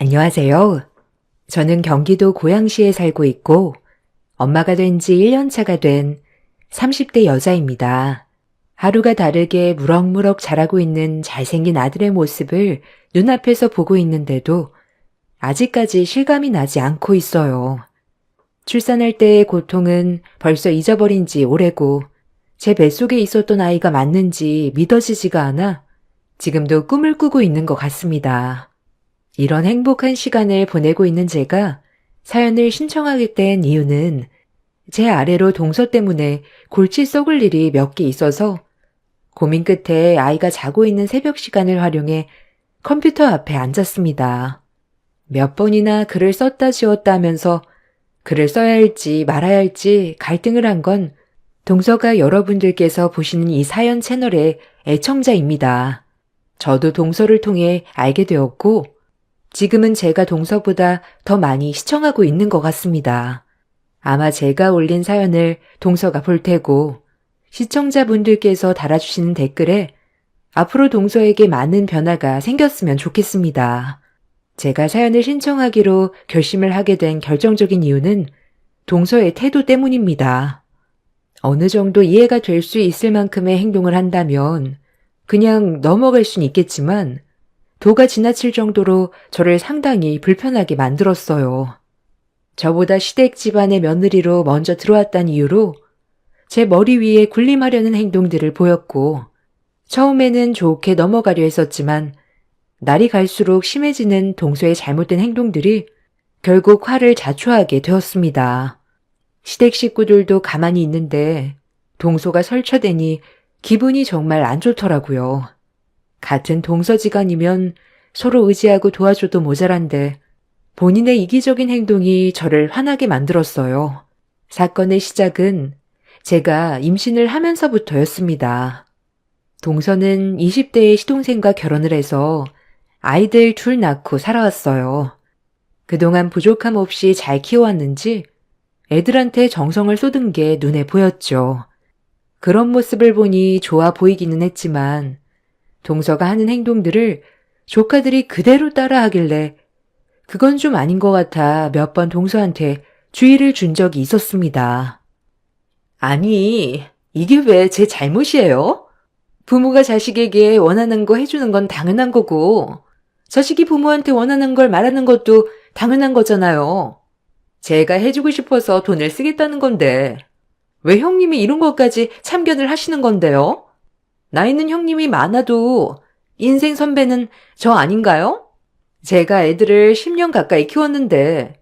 안녕하세요. 저는 경기도 고양시에 살고 있고 엄마가 된 지 1년 차가 된 30대 여자입니다. 하루가 다르게 무럭무럭 자라고 있는 잘생긴 아들의 모습을 눈앞에서 보고 있는데도 아직까지 실감이 나지 않고 있어요. 출산할 때의 고통은 벌써 잊어버린 지 오래고 제 뱃속에 있었던 아이가 맞는지 믿어지지가 않아 지금도 꿈을 꾸고 있는 것 같습니다. 이런 행복한 시간을 보내고 있는 제가 사연을 신청하게 된 이유는 제 아래로 동서 때문에 골치 썩을 일이 몇 개 있어서 고민 끝에 아이가 자고 있는 새벽 시간을 활용해 컴퓨터 앞에 앉았습니다. 몇 번이나 글을 썼다 지웠다 하면서 글을 써야 할지 말아야 할지 갈등을 한 건 동서가 여러분들께서 보시는 이 사연 채널의 애청자입니다. 저도 동서를 통해 알게 되었고 지금은 제가 동서보다 더 많이 시청하고 있는 것 같습니다. 아마 제가 올린 사연을 동서가 볼 테고 시청자분들께서 달아주시는 댓글에 앞으로 동서에게 많은 변화가 생겼으면 좋겠습니다. 제가 사연을 신청하기로 결심을 하게 된 결정적인 이유는 동서의 태도 때문입니다. 어느 정도 이해가 될 수 있을 만큼의 행동을 한다면 그냥 넘어갈 순 있겠지만 도가 지나칠 정도로 저를 상당히 불편하게 만들었어요. 저보다 시댁 집안의 며느리로 먼저 들어왔다는 이유로 제 머리 위에 군림하려는 행동들을 보였고 처음에는 좋게 넘어가려 했었지만 날이 갈수록 심해지는 동서의 잘못된 행동들이 결국 화를 자초하게 되었습니다. 시댁 식구들도 가만히 있는데 동서가 설쳐대니 기분이 정말 안 좋더라고요. 같은 동서지간이면 서로 의지하고 도와줘도 모자란데 본인의 이기적인 행동이 저를 화나게 만들었어요. 사건의 시작은 제가 임신을 하면서부터였습니다. 동서는 20대의 시동생과 결혼을 해서 아이들 둘 낳고 살아왔어요. 그동안 부족함 없이 잘 키워왔는지 애들한테 정성을 쏟은 게 눈에 보였죠. 그런 모습을 보니 좋아 보이기는 했지만 동서가 하는 행동들을 조카들이 그대로 따라하길래 그건 좀 아닌 것 같아 몇 번 동서한테 주의를 준 적이 있었습니다. 아니, 이게 왜 제 잘못이에요? 부모가 자식에게 원하는 거 해주는 건 당연한 거고 자식이 부모한테 원하는 걸 말하는 것도 당연한 거잖아요. 제가 해주고 싶어서 돈을 쓰겠다는 건데 왜 형님이 이런 것까지 참견을 하시는 건데요? 나이는 형님이 많아도 인생 선배는 저 아닌가요? 제가 애들을 10년 가까이 키웠는데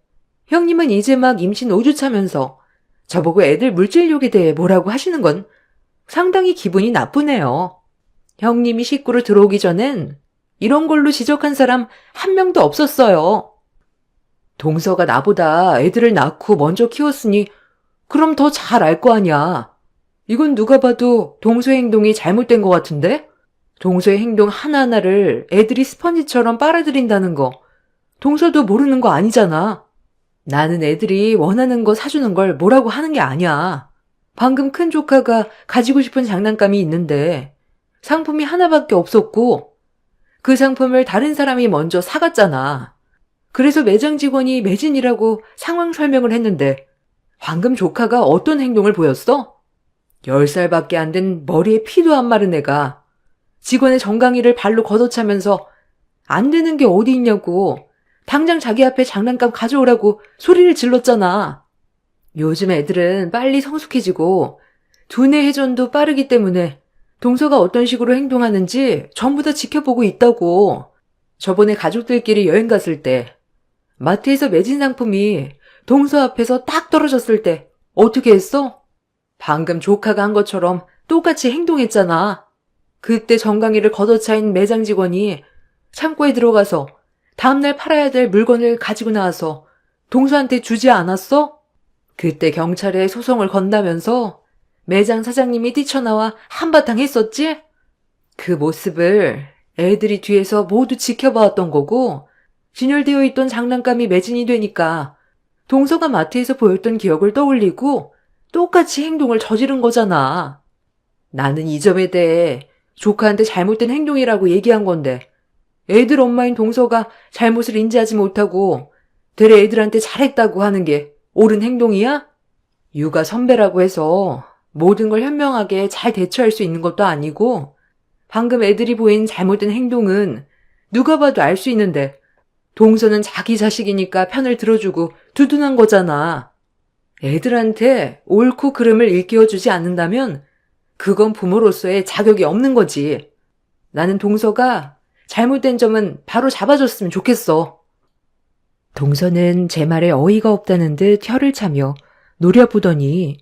형님은 이제 막 임신 5주 차면서 저보고 애들 물질욕에 대해 뭐라고 하시는 건 상당히 기분이 나쁘네요. 형님이 식구로 들어오기 전엔 이런 걸로 지적한 사람 한 명도 없었어요. 동서가 나보다 애들을 낳고 먼저 키웠으니 그럼 더 잘 알 거 아냐. 이건 누가 봐도 동서의 행동이 잘못된 것 같은데? 동서의 행동 하나하나를 애들이 스펀지처럼 빨아들인다는 거 동서도 모르는 거 아니잖아. 나는 애들이 원하는 거 사주는 걸 뭐라고 하는 게 아니야. 방금 큰 조카가 가지고 싶은 장난감이 있는데 상품이 하나밖에 없었고 그 상품을 다른 사람이 먼저 사갔잖아. 그래서 매장 직원이 매진이라고 상황 설명을 했는데 방금 조카가 어떤 행동을 보였어? 10살밖에 안 된 머리에 피도 안 마른 애가 직원의 정강이를 발로 걷어차면서 안 되는 게 어디 있냐고 당장 자기 앞에 장난감 가져오라고 소리를 질렀잖아. 요즘 애들은 빨리 성숙해지고 두뇌 회전도 빠르기 때문에 동서가 어떤 식으로 행동하는지 전부 다 지켜보고 있다고. 저번에 가족들끼리 여행 갔을 때 마트에서 매진 상품이 동서 앞에서 딱 떨어졌을 때 어떻게 했어? 방금 조카가 한 것처럼 똑같이 행동했잖아. 그때 정강이를 걷어차인 매장 직원이 창고에 들어가서 다음날 팔아야 될 물건을 가지고 나와서 동서한테 주지 않았어? 그때 경찰에 소송을 건다면서 매장 사장님이 뛰쳐나와 한바탕 했었지? 그 모습을 애들이 뒤에서 모두 지켜봐왔던 거고 진열되어 있던 장난감이 매진이 되니까 동서가 마트에서 보였던 기억을 떠올리고 똑같이 행동을 저지른 거잖아. 나는 이 점에 대해 조카한테 잘못된 행동이라고 얘기한 건데 애들 엄마인 동서가 잘못을 인지하지 못하고 되레 애들한테 잘했다고 하는 게 옳은 행동이야? 육아 선배라고 해서 모든 걸 현명하게 잘 대처할 수 있는 것도 아니고 방금 애들이 보인 잘못된 행동은 누가 봐도 알 수 있는데 동서는 자기 자식이니까 편을 들어주고 두둔한 거잖아. 애들한테 옳고 그름을 일깨워주지 않는다면 그건 부모로서의 자격이 없는 거지. 나는 동서가 잘못된 점은 바로 잡아줬으면 좋겠어. 동서는 제 말에 어이가 없다는 듯 혀를 차며 노려보더니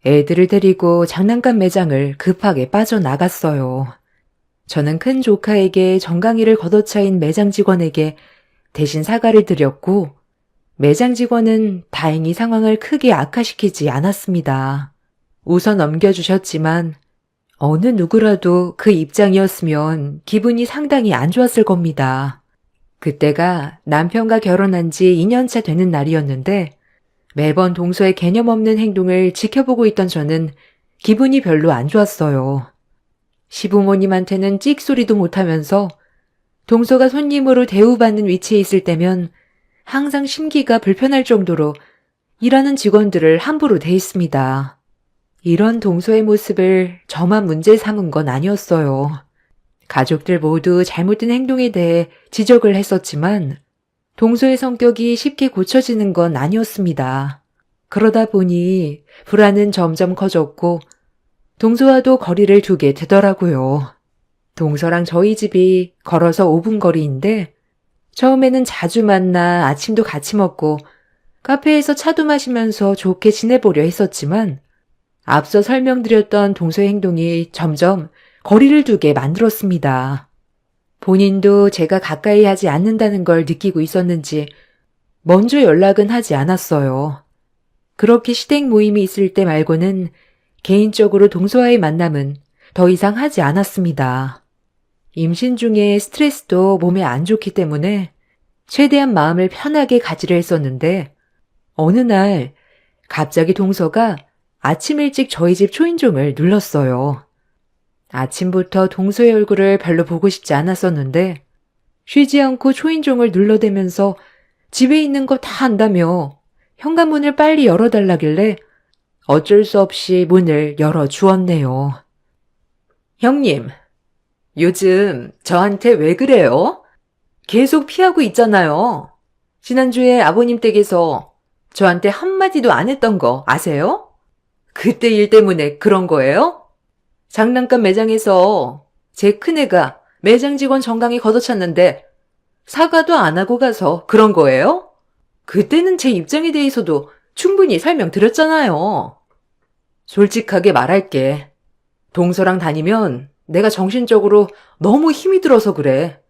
애들을 데리고 장난감 매장을 급하게 빠져나갔어요. 저는 큰 조카에게 정강이를 걷어차인 매장 직원에게 대신 사과를 드렸고 매장 직원은 다행히 상황을 크게 악화시키지 않았습니다. 웃어 넘겨주셨지만 어느 누구라도 그 입장이었으면 기분이 상당히 안 좋았을 겁니다. 그때가 남편과 결혼한 지 2년차 되는 날이었는데 매번 동서의 개념 없는 행동을 지켜보고 있던 저는 기분이 별로 안 좋았어요. 시부모님한테는 찍소리도 못하면서 동서가 손님으로 대우받는 위치에 있을 때면 항상 심기가 불편할 정도로 일하는 직원들을 함부로 대했습니다. 이런 동서의 모습을 저만 문제 삼은 건 아니었어요. 가족들 모두 잘못된 행동에 대해 지적을 했었지만 동서의 성격이 쉽게 고쳐지는 건 아니었습니다. 그러다 보니 불안은 점점 커졌고 동서와도 거리를 두게 되더라고요. 동서랑 저희 집이 걸어서 5분 거리인데 처음에는 자주 만나 아침도 같이 먹고 카페에서 차도 마시면서 좋게 지내보려 했었지만 앞서 설명드렸던 동서의 행동이 점점 거리를 두게 만들었습니다. 본인도 제가 가까이 하지 않는다는 걸 느끼고 있었는지 먼저 연락은 하지 않았어요. 그렇게 시댁 모임이 있을 때 말고는 개인적으로 동서와의 만남은 더 이상 하지 않았습니다. 임신 중에 스트레스도 몸에 안 좋기 때문에 최대한 마음을 편하게 가지려 했었는데 어느 날 갑자기 동서가 아침 일찍 저희 집 초인종을 눌렀어요. 아침부터 동서의 얼굴을 별로 보고 싶지 않았었는데 쉬지 않고 초인종을 눌러대면서 집에 있는 거 다 안다며 현관문을 빨리 열어달라길래 어쩔 수 없이 문을 열어주었네요. 형님, 요즘 저한테 왜 그래요? 계속 피하고 있잖아요. 지난주에 아버님 댁에서 저한테 한마디도 안 했던 거 아세요? 그때 일 때문에 그런 거예요? 장난감 매장에서 제 큰애가 매장 직원 정강이 걷어찼는데 사과도 안 하고 가서 그런 거예요? 그때는 제 입장에 대해서도 충분히 설명드렸잖아요. 솔직하게 말할게. 동서랑 다니면 내가 정신적으로 너무 힘이 들어서 그래.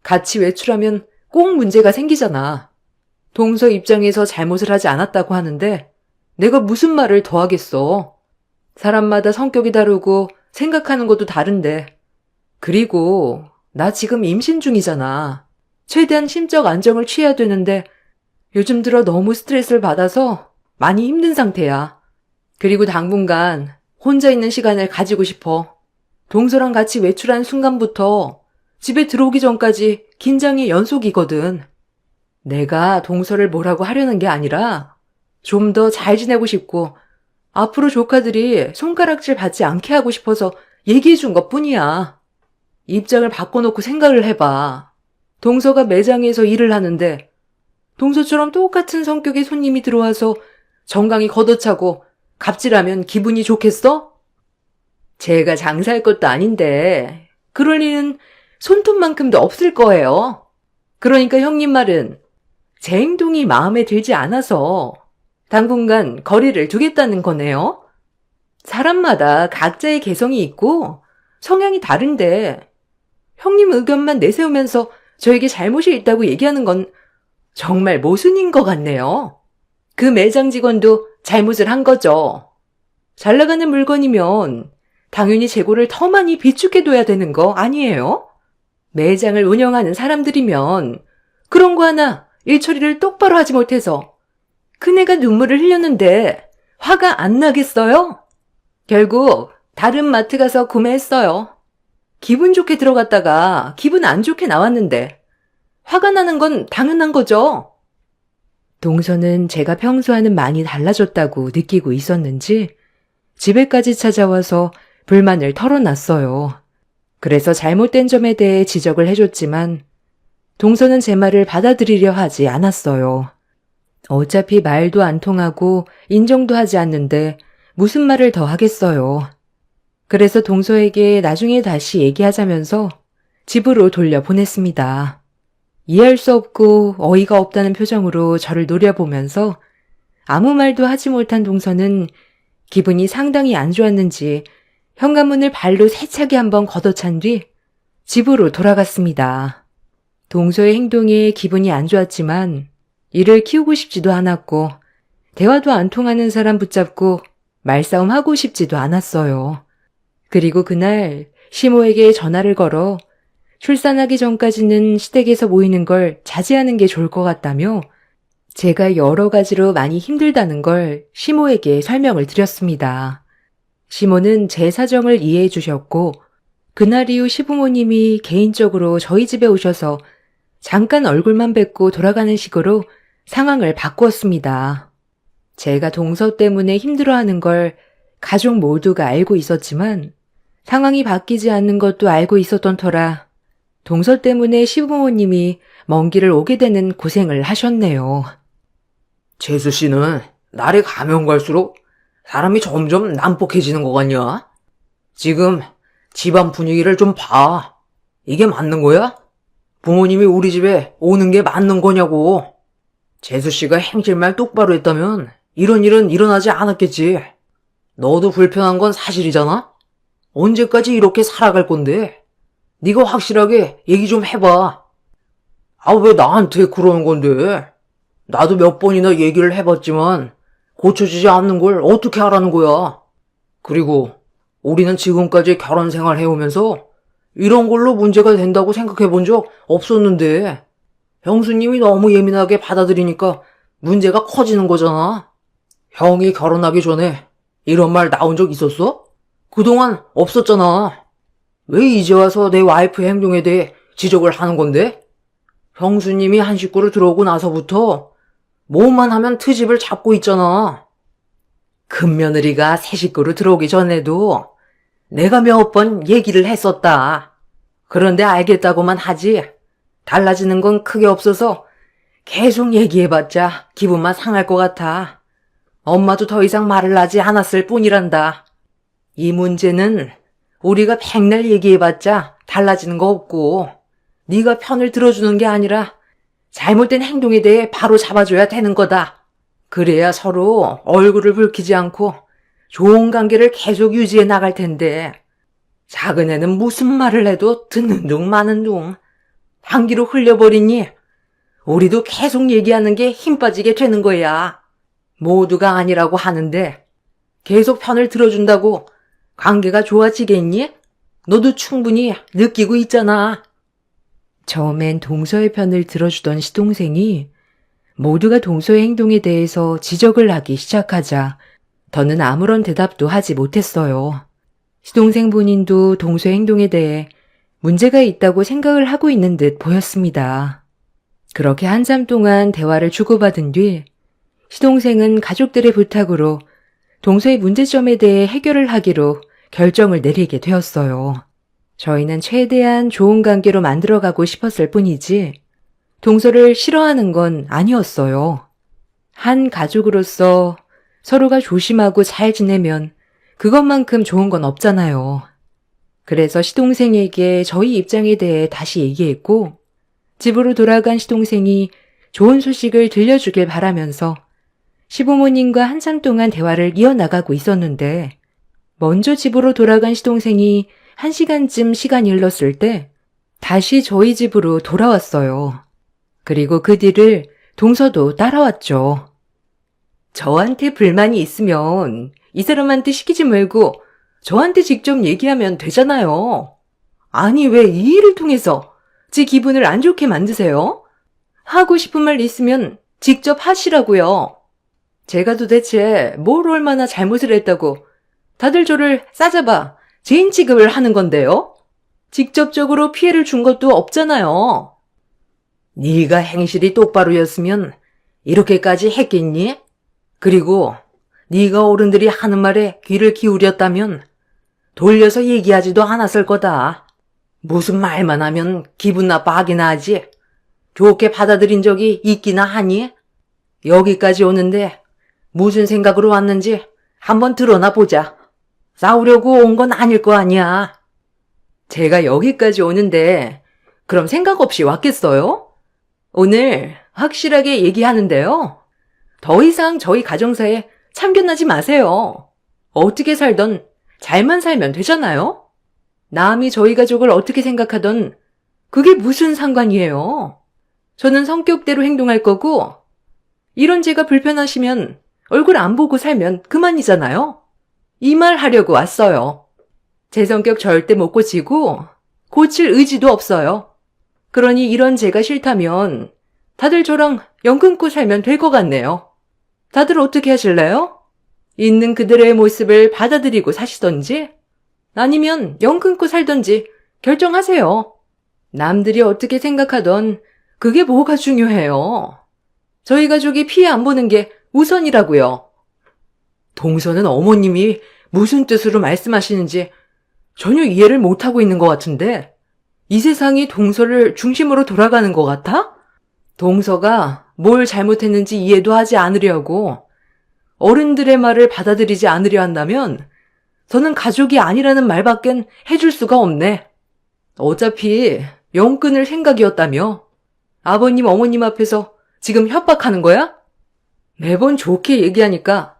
같이 외출하면 꼭 문제가 생기잖아. 동서 입장에서 잘못을 하지 않았다고 하는데 내가 무슨 말을 더 하겠어. 사람마다 성격이 다르고 생각하는 것도 다른데. 그리고 나 지금 임신 중이잖아. 최대한 심적 안정을 취해야 되는데 요즘 들어 너무 스트레스를 받아서 많이 힘든 상태야. 그리고 당분간 혼자 있는 시간을 가지고 싶어. 동서랑 같이 외출한 순간부터 집에 들어오기 전까지 긴장의 연속이거든. 내가 동서를 뭐라고 하려는 게 아니라 좀 더 잘 지내고 싶고 앞으로 조카들이 손가락질 받지 않게 하고 싶어서 얘기해 준 것뿐이야. 입장을 바꿔놓고 생각을 해봐. 동서가 매장에서 일을 하는데 동서처럼 똑같은 성격의 손님이 들어와서 정강이 걷어차고 갑질하면 기분이 좋겠어? 제가 장사할 것도 아닌데 그럴 리는 손톱만큼도 없을 거예요. 그러니까 형님 말은 제 행동이 마음에 들지 않아서 당분간 거리를 두겠다는 거네요. 사람마다 각자의 개성이 있고 성향이 다른데 형님 의견만 내세우면서 저에게 잘못이 있다고 얘기하는 건 정말 모순인 것 같네요. 그 매장 직원도 잘못을 한 거죠. 잘 나가는 물건이면 당연히 재고를 더 많이 비축해둬야 되는 거 아니에요? 매장을 운영하는 사람들이면 그런 거 하나 일 처리를 똑바로 하지 못해서 큰애가 눈물을 흘렸는데 화가 안 나겠어요? 결국 다른 마트 가서 구매했어요. 기분 좋게 들어갔다가 기분 안 좋게 나왔는데 화가 나는 건 당연한 거죠. 동서는 제가 평소와는 많이 달라졌다고 느끼고 있었는지 집에까지 찾아와서 불만을 털어놨어요. 그래서 잘못된 점에 대해 지적을 해줬지만 동서는 제 말을 받아들이려 하지 않았어요. 어차피 말도 안 통하고 인정도 하지 않는데 무슨 말을 더 하겠어요. 그래서 동서에게 나중에 다시 얘기하자면서 집으로 돌려보냈습니다. 이해할 수 없고 어이가 없다는 표정으로 저를 노려보면서 아무 말도 하지 못한 동서는 기분이 상당히 안 좋았는지 현관문을 발로 세차게 한번 걷어찬 뒤 집으로 돌아갔습니다. 동서의 행동에 기분이 안 좋았지만 이를 키우고 싶지도 않았고 대화도 안 통하는 사람 붙잡고 말싸움하고 싶지도 않았어요. 그리고 그날 시모에게 전화를 걸어 출산하기 전까지는 시댁에서 모이는 걸 자제하는 게 좋을 것 같다며 제가 여러 가지로 많이 힘들다는 걸 시모에게 설명을 드렸습니다. 시모는 제 사정을 이해해 주셨고 그날 이후 시부모님이 개인적으로 저희 집에 오셔서 잠깐 얼굴만 뵙고 돌아가는 식으로 상황을 바꾸었습니다. 제가 동서 때문에 힘들어하는 걸 가족 모두가 알고 있었지만 상황이 바뀌지 않는 것도 알고 있었던 터라 동서 때문에 시부모님이 먼 길을 오게 되는 고생을 하셨네요. 재수 씨는 날이 가면 갈수록 사람이 점점 난폭해지는 것 같냐? 지금 집안 분위기를 좀 봐. 이게 맞는 거야? 부모님이 우리 집에 오는 게 맞는 거냐고. 재수 씨가 행실말 똑바로 했다면 이런 일은 일어나지 않았겠지. 너도 불편한 건 사실이잖아? 언제까지 이렇게 살아갈 건데? 네가 확실하게 얘기 좀 해봐. 아, 왜 나한테 그러는 건데? 나도 몇 번이나 얘기를 해봤지만 고쳐지지 않는 걸 어떻게 하라는 거야. 그리고 우리는 지금까지 결혼 생활 해오면서 이런 걸로 문제가 된다고 생각해 본 적 없었는데 형수님이 너무 예민하게 받아들이니까 문제가 커지는 거잖아. 형이 결혼하기 전에 이런 말 나온 적 있었어? 그동안 없었잖아. 왜 이제 와서 내 와이프 행동에 대해 지적을 하는 건데? 형수님이 한 식구를 들어오고 나서부터 뭐만 하면 트집을 잡고 있잖아. 큰며느리가 새 식구로 들어오기 전에도 내가 몇 번 얘기를 했었다. 그런데 알겠다고만 하지 달라지는 건 크게 없어서 계속 얘기해봤자 기분만 상할 것 같아. 엄마도 더 이상 말을 하지 않았을 뿐이란다. 이 문제는 우리가 백날 얘기해봤자 달라지는 거 없고 네가 편을 들어주는 게 아니라 잘못된 행동에 대해 바로 잡아줘야 되는 거다. 그래야 서로 얼굴을 붉히지 않고 좋은 관계를 계속 유지해 나갈 텐데 작은 애는 무슨 말을 해도 듣는 둥 마는 둥 한기로 흘려버리니 우리도 계속 얘기하는 게 힘 빠지게 되는 거야. 모두가 아니라고 하는데 계속 편을 들어준다고 관계가 좋아지겠니? 너도 충분히 느끼고 있잖아. 처음엔 동서의 편을 들어주던 시동생이 모두가 동서의 행동에 대해서 지적을 하기 시작하자 더는 아무런 대답도 하지 못했어요. 시동생 본인도 동서의 행동에 대해 문제가 있다고 생각을 하고 있는 듯 보였습니다. 그렇게 한참 동안 대화를 주고받은 뒤 시동생은 가족들의 부탁으로 동서의 문제점에 대해 해결을 하기로 결정을 내리게 되었어요. 저희는 최대한 좋은 관계로 만들어가고 싶었을 뿐이지 동서를 싫어하는 건 아니었어요. 한 가족으로서 서로가 조심하고 잘 지내면 그것만큼 좋은 건 없잖아요. 그래서 시동생에게 저희 입장에 대해 다시 얘기했고 집으로 돌아간 시동생이 좋은 소식을 들려주길 바라면서 시부모님과 한참 동안 대화를 이어나가고 있었는데 먼저 집으로 돌아간 시동생이 1시간쯤 시간이 흘렀을 때 다시 저희 집으로 돌아왔어요. 그리고 그 뒤를 동서도 따라왔죠. 저한테 불만이 있으면 이 사람한테 시키지 말고 저한테 직접 얘기하면 되잖아요. 아니 왜 이 일을 통해서 제 기분을 안 좋게 만드세요? 하고 싶은 말 있으면 직접 하시라고요. 제가 도대체 뭘 얼마나 잘못을 했다고 다들 저를 싸잡아 죄인 취급을 하는 건데요? 직접적으로 피해를 준 것도 없잖아요. 네가 행실이 똑바로였으면 이렇게까지 했겠니? 그리고 네가 어른들이 하는 말에 귀를 기울였다면 돌려서 얘기하지도 않았을 거다. 무슨 말만 하면 기분 나빠하긴 하지. 좋게 받아들인 적이 있기나 하니? 여기까지 오는데 무슨 생각으로 왔는지 한번 드러나 보자. 싸우려고 온 건 아닐 거 아니야. 제가 여기까지 오는데 그럼 생각 없이 왔겠어요? 오늘 확실하게 얘기하는데요. 더 이상 저희 가정사에 참견하지 마세요. 어떻게 살던 잘만 살면 되잖아요? 남이 저희 가족을 어떻게 생각하던 그게 무슨 상관이에요? 저는 성격대로 행동할 거고 이런 제가 불편하시면 얼굴 안 보고 살면 그만이잖아요. 이 말 하려고 왔어요. 제 성격 절대 못 고치고 고칠 의지도 없어요. 그러니 이런 제가 싫다면 다들 저랑 연 끊고 살면 될 것 같네요. 다들 어떻게 하실래요? 있는 그들의 모습을 받아들이고 사시던지 아니면 연 끊고 살던지 결정하세요. 남들이 어떻게 생각하던 그게 뭐가 중요해요. 저희 가족이 피해 안 보는 게 우선이라고요. 동서는 어머님이 무슨 뜻으로 말씀하시는지 전혀 이해를 못하고 있는 것 같은데 이 세상이 동서를 중심으로 돌아가는 것 같아? 동서가 뭘 잘못했는지 이해도 하지 않으려고 어른들의 말을 받아들이지 않으려 한다면 저는 가족이 아니라는 말밖엔 해줄 수가 없네. 어차피 연 끊을 생각이었다며. 아버님, 어머님 앞에서 지금 협박하는 거야? 매번 좋게 얘기하니까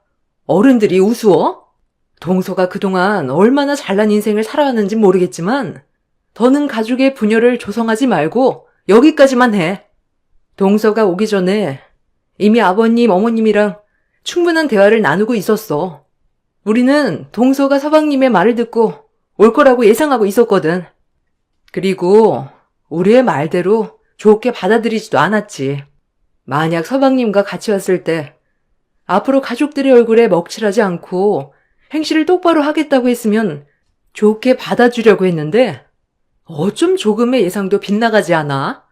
어른들이 우스워? 동서가 그동안 얼마나 잘난 인생을 살아왔는지 모르겠지만 더는 가족의 분열을 조성하지 말고 여기까지만 해. 동서가 오기 전에 이미 아버님, 어머님이랑 충분한 대화를 나누고 있었어. 우리는 동서가 서방님의 말을 듣고 올 거라고 예상하고 있었거든. 그리고 우리의 말대로 좋게 받아들이지도 않았지. 만약 서방님과 같이 왔을 때 앞으로 가족들의 얼굴에 먹칠하지 않고 행실을 똑바로 하겠다고 했으면 좋게 받아주려고 했는데 어쩜 조금의 예상도 빗나가지 않아?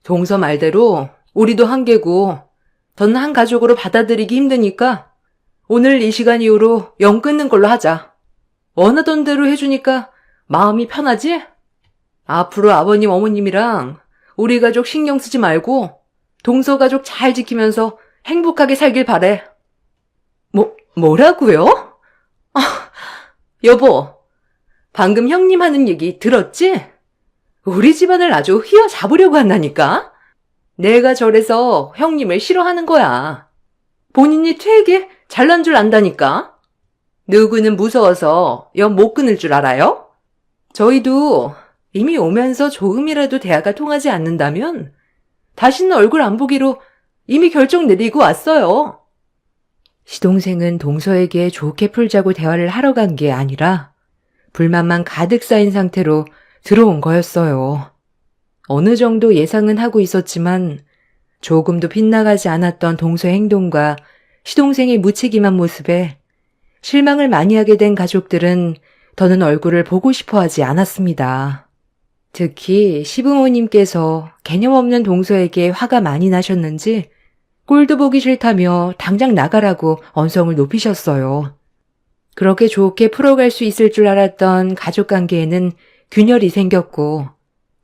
동서 말대로 우리도 한계고 전 한 가족으로 받아들이기 힘드니까 오늘 이 시간 이후로 연 끊는 걸로 하자. 원하던 대로 해주니까 마음이 편하지? 앞으로 아버님, 어머님이랑 우리 가족 신경 쓰지 말고 동서 가족 잘 지키면서 행복하게 살길 바래. 뭐라고요? 여보, 방금 형님 하는 얘기 들었지? 우리 집안을 아주 휘어잡으려고 한다니까? 내가 저래서 형님을 싫어하는 거야. 본인이 되게 잘난 줄 안다니까? 누구는 무서워서 연 못 끊을 줄 알아요? 저희도 이미 오면서 조금이라도 대화가 통하지 않는다면 다시는 얼굴 안 보기로 이미 결정 내리고 왔어요. 시동생은 동서에게 좋게 풀자고 대화를 하러 간 게 아니라 불만만 가득 쌓인 상태로 들어온 거였어요. 어느 정도 예상은 하고 있었지만 조금도 빗나가지 않았던 동서의 행동과 시동생의 무책임한 모습에 실망을 많이 하게 된 가족들은 더는 얼굴을 보고 싶어 하지 않았습니다. 특히 시부모님께서 개념 없는 동서에게 화가 많이 나셨는지 꼴도 보기 싫다며 당장 나가라고 언성을 높이셨어요. 그렇게 좋게 풀어갈 수 있을 줄 알았던 가족관계에는 균열이 생겼고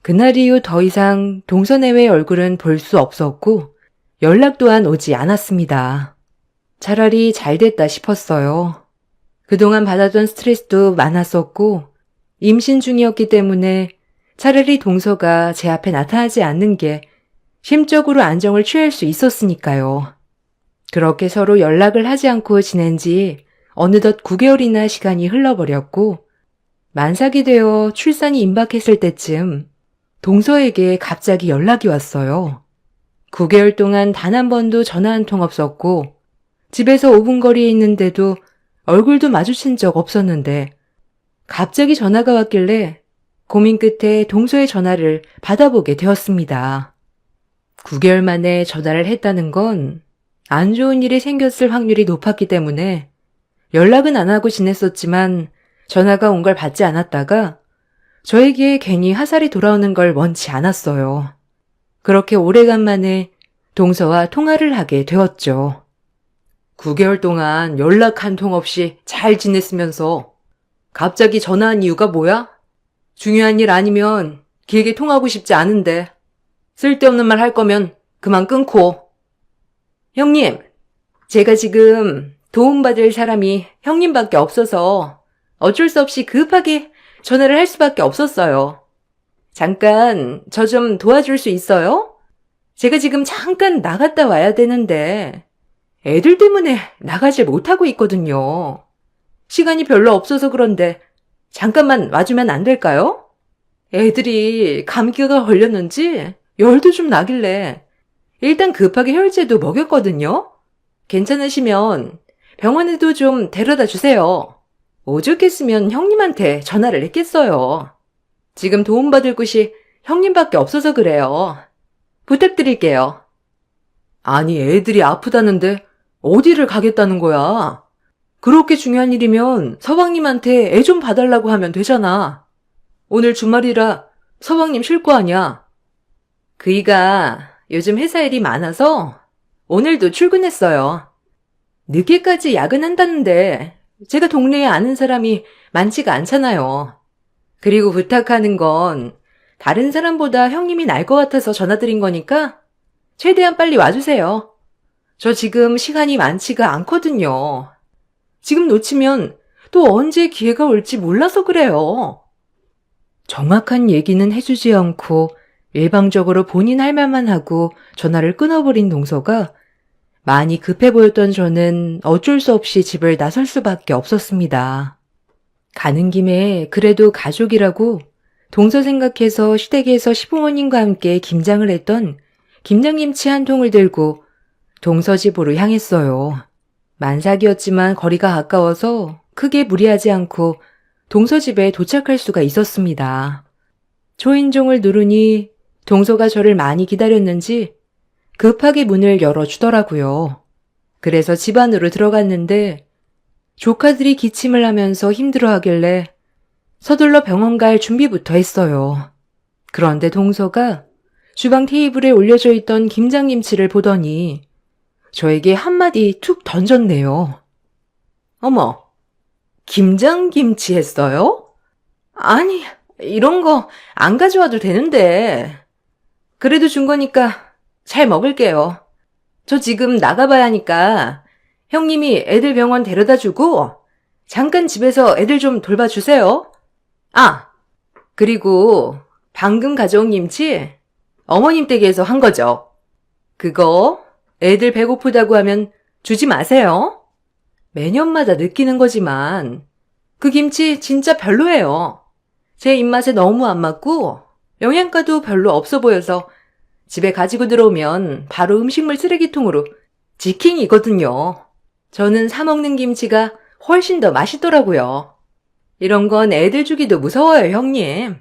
그날 이후 더 이상 동서 내외의 얼굴은 볼 수 없었고 연락 또한 오지 않았습니다. 차라리 잘 됐다 싶었어요. 그동안 받았던 스트레스도 많았었고 임신 중이었기 때문에 차라리 동서가 제 앞에 나타나지 않는 게 심적으로 안정을 취할 수 있었으니까요. 그렇게 서로 연락을 하지 않고 지낸 지 어느덧 9개월이나 시간이 흘러버렸고 만삭이 되어 출산이 임박했을 때쯤 동서에게 갑자기 연락이 왔어요. 9개월 동안 단 한 번도 전화 한 통 없었고 집에서 5분 거리에 있는데도 얼굴도 마주친 적 없었는데 갑자기 전화가 왔길래 고민 끝에 동서의 전화를 받아보게 되었습니다. 9개월 만에 전화를 했다는 건 안 좋은 일이 생겼을 확률이 높았기 때문에 연락은 안 하고 지냈었지만 전화가 온 걸 받지 않았다가 저에게 괜히 화살이 돌아오는 걸 원치 않았어요. 그렇게 오래간만에 동서와 통화를 하게 되었죠. 9개월 동안 연락 한 통 없이 잘 지냈으면서 갑자기 전화한 이유가 뭐야? 중요한 일 아니면 길게 통하고 싶지 않은데 쓸데없는 말 할 거면 그만 끊고. 형님, 제가 지금 도움받을 사람이 형님밖에 없어서 어쩔 수 없이 급하게 전화를 할 수밖에 없었어요. 잠깐 저 좀 도와줄 수 있어요? 제가 지금 잠깐 나갔다 와야 되는데 애들 때문에 나가질 못하고 있거든요. 시간이 별로 없어서 그런데 잠깐만 와주면 안 될까요? 애들이 감기가 걸렸는지 열도 좀 나길래 일단 급하게 혈제도 먹였거든요. 괜찮으시면 병원에도 좀 데려다 주세요. 오죽했으면 형님한테 전화를 했겠어요. 지금 도움받을 곳이 형님밖에 없어서 그래요. 부탁드릴게요. 아니, 애들이 아프다는데 어디를 가겠다는 거야? 그렇게 중요한 일이면 서방님한테 애 좀 봐달라고 하면 되잖아. 오늘 주말이라 서방님 쉴 거 아니야. 그이가 요즘 회사 일이 많아서 오늘도 출근했어요. 늦게까지 야근한다는데 제가 동네에 아는 사람이 많지가 않잖아요. 그리고 부탁하는 건 다른 사람보다 형님이 날 것 같아서 전화드린 거니까 최대한 빨리 와주세요. 저 지금 시간이 많지가 않거든요. 지금 놓치면 또 언제 기회가 올지 몰라서 그래요. 정확한 얘기는 해주지 않고 일방적으로 본인 할 말만 하고 전화를 끊어버린 동서가 많이 급해 보였던 저는 어쩔 수 없이 집을 나설 수밖에 없었습니다. 가는 김에 그래도 가족이라고 동서 생각해서 시댁에서 시부모님과 함께 김장을 했던 김장김치 한 통을 들고 동서 집으로 향했어요. 만삭이었지만 거리가 가까워서 크게 무리하지 않고 동서 집에 도착할 수가 있었습니다. 초인종을 누르니 동서가 저를 많이 기다렸는지 급하게 문을 열어주더라고요. 그래서 집 안으로 들어갔는데 조카들이 기침을 하면서 힘들어하길래 서둘러 병원 갈 준비부터 했어요. 그런데 동서가 주방 테이블에 올려져 있던 김장김치를 보더니 저에게 한마디 툭 던졌네요. 어머, 김장김치 했어요? 아니, 이런 거 안 가져와도 되는데. 그래도 준 거니까 잘 먹을게요. 저 지금 나가봐야 하니까 형님이 애들 병원 데려다 주고 잠깐 집에서 애들 좀 돌봐주세요. 아, 그리고 방금 가져온 김치 어머님 댁에서 한 거죠. 그거 애들 배고프다고 하면 주지 마세요. 매년마다 느끼는 거지만 그 김치 진짜 별로예요. 제 입맛에 너무 안 맞고 영양가도 별로 없어 보여서 집에 가지고 들어오면 바로 음식물 쓰레기통으로 직행이거든요. 저는 사 먹는 김치가 훨씬 더 맛있더라고요. 이런 건 애들 주기도 무서워요, 형님.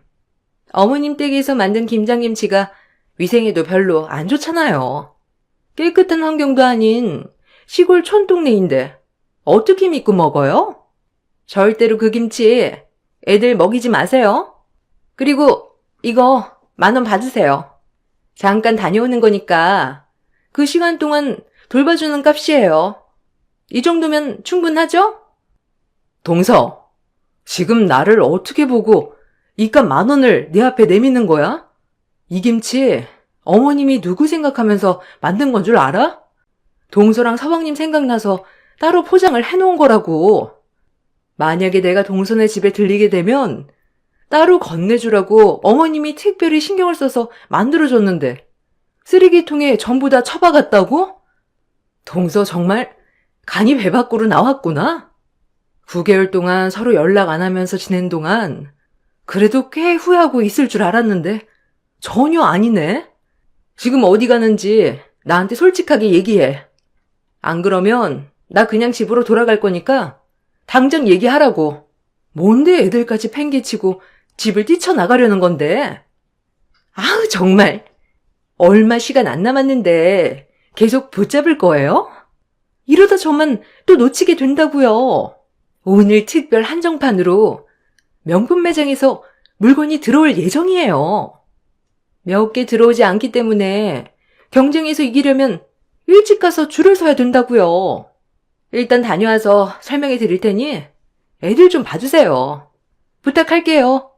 어머님 댁에서 만든 김장김치가 위생에도 별로 안 좋잖아요. 깨끗한 환경도 아닌 시골 촌동네인데 어떻게 믿고 먹어요? 절대로 그 김치 애들 먹이지 마세요. 그리고 이거 10,000원 받으세요. 잠깐 다녀오는 거니까 그 시간 동안 돌봐주는 값이에요. 이 정도면 충분하죠? 동서, 지금 나를 어떻게 보고 이깟 10,000원을 내 앞에 내미는 거야? 이 김치 어머님이 누구 생각하면서 만든 건 줄 알아? 동서랑 서방님 생각나서 따로 포장을 해놓은 거라고. 만약에 내가 동서네 집에 들리게 되면 따로 건네주라고 어머님이 특별히 신경을 써서 만들어줬는데 쓰레기통에 전부 다 처박았다고? 동서 정말 간이 배 밖으로 나왔구나. 9개월 동안 서로 연락 안 하면서 지낸 동안 그래도 꽤 후회하고 있을 줄 알았는데 전혀 아니네. 지금 어디 가는지 나한테 솔직하게 얘기해. 안 그러면 나 그냥 집으로 돌아갈 거니까 당장 얘기하라고. 뭔데 애들까지 팽개치고 집을 뛰쳐나가려는 건데. 아우 정말. 얼마 시간 안 남았는데 계속 붙잡을 거예요? 이러다 저만 또 놓치게 된다고요. 오늘 특별 한정판으로 명품 매장에서 물건이 들어올 예정이에요. 몇 개 들어오지 않기 때문에 경쟁에서 이기려면 일찍 가서 줄을 서야 된다고요. 일단 다녀와서 설명해 드릴 테니 애들 좀 봐주세요. 부탁할게요.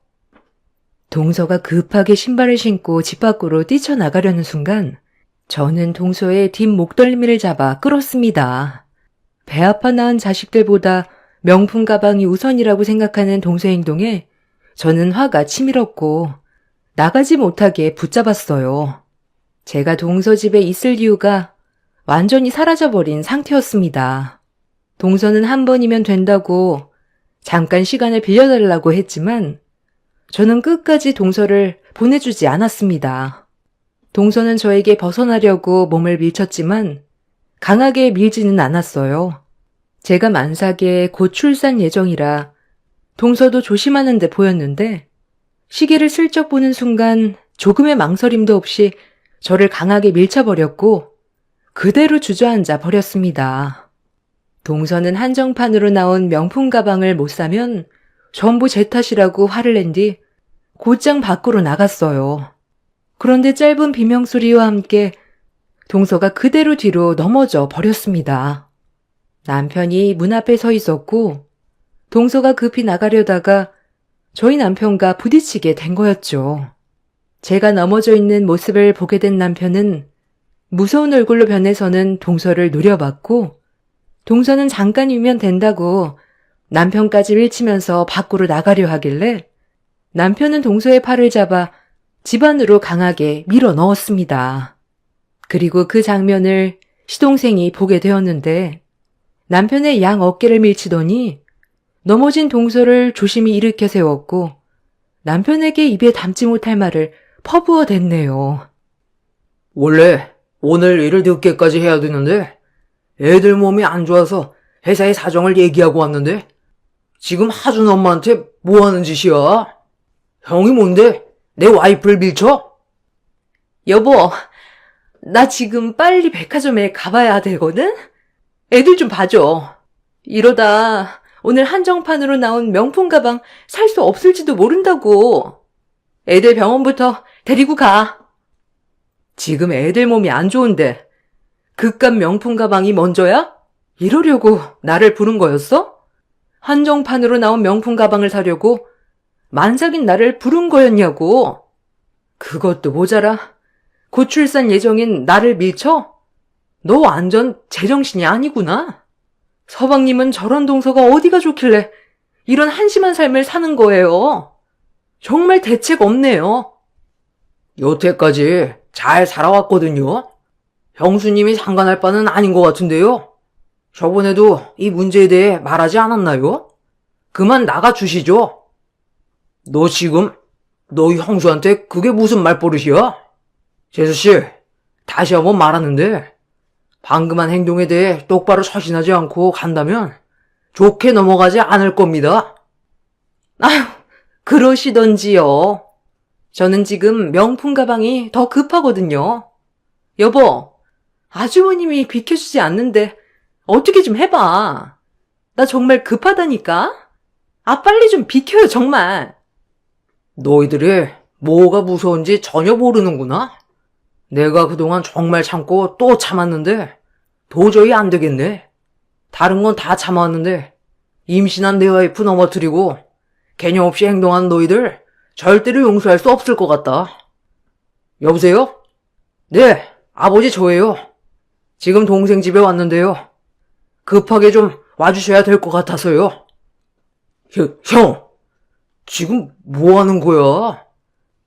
동서가 급하게 신발을 신고 집 밖으로 뛰쳐나가려는 순간 저는 동서의 뒷 목덜미를 잡아 끌었습니다. 배 아파 낳은 자식들보다 명품 가방이 우선이라고 생각하는 동서의 행동에 저는 화가 치밀었고 나가지 못하게 붙잡았어요. 제가 동서 집에 있을 이유가 완전히 사라져버린 상태였습니다. 동서는 한 번이면 된다고 잠깐 시간을 빌려달라고 했지만 저는 끝까지 동서를 보내주지 않았습니다. 동서는 저에게 벗어나려고 몸을 밀쳤지만 강하게 밀지는 않았어요. 제가 만삭에 곧 출산 예정이라 동서도 조심하는 데 보였는데 시계를 슬쩍 보는 순간 조금의 망설임도 없이 저를 강하게 밀쳐버렸고 그대로 주저앉아 버렸습니다. 동서는 한정판으로 나온 명품 가방을 못 사면 전부 제 탓이라고 화를 낸 뒤 곧장 밖으로 나갔어요. 그런데 짧은 비명소리와 함께 동서가 그대로 뒤로 넘어져 버렸습니다. 남편이 문 앞에 서 있었고 동서가 급히 나가려다가 저희 남편과 부딪히게 된 거였죠. 제가 넘어져 있는 모습을 보게 된 남편은 무서운 얼굴로 변해서는 동서를 노려봤고 동서는 잠깐이면 된다고 남편까지 밀치면서 밖으로 나가려 하길래 남편은 동서의 팔을 잡아 집 안으로 강하게 밀어 넣었습니다. 그리고 그 장면을 시동생이 보게 되었는데 남편의 양 어깨를 밀치더니 넘어진 동서를 조심히 일으켜 세웠고 남편에게 입에 담지 못할 말을 퍼부어 댔네요. 원래 오늘 일을 늦게까지 해야 되는데 애들 몸이 안 좋아서 회사의 사정을 얘기하고 왔는데 지금 하준 엄마한테 뭐 하는 짓이야? 형이 뭔데 내 와이프를 밀쳐? 여보, 나 지금 빨리 백화점에 가봐야 되거든? 애들 좀 봐줘. 이러다 오늘 한정판으로 나온 명품 가방 살 수 없을지도 모른다고. 애들 병원부터 데리고 가. 지금 애들 몸이 안 좋은데 그깟 명품 가방이 먼저야? 이러려고 나를 부른 거였어? 한정판으로 나온 명품 가방을 사려고 만삭인 나를 부른 거였냐고. 그것도 모자라 곧 출산 예정인 나를 밀쳐? 너 완전 제정신이 아니구나. 서방님은 저런 동서가 어디가 좋길래 이런 한심한 삶을 사는 거예요. 정말 대책 없네요. 여태까지 잘 살아왔거든요. 형수님이 상관할 바는 아닌 것 같은데요. 저번에도 이 문제에 대해 말하지 않았나요? 그만 나가주시죠. 너 지금 너희 형수한테 그게 무슨 말버릇이야? 재수씨, 다시 한번 말하는데 방금 한 행동에 대해 똑바로 처신하지 않고 간다면 좋게 넘어가지 않을 겁니다. 아휴, 그러시던지요. 저는 지금 명품 가방이 더 급하거든요. 여보, 아주버님이 비켜주지 않는데 어떻게 좀 해봐. 나 정말 급하다니까? 아, 빨리 좀 비켜요, 정말. 너희들이 뭐가 무서운지 전혀 모르는구나. 내가 그동안 정말 참고 또 참았는데 도저히 안 되겠네. 다른 건 다 참아왔는데 임신한 내 와이프 넘어뜨리고 개념 없이 행동한 너희들 절대로 용서할 수 없을 것 같다. 여보세요? 네, 아버지 저예요. 지금 동생 집에 왔는데요. 급하게 좀 와주셔야 될 것 같아서요. 형, 지금 뭐 하는 거야?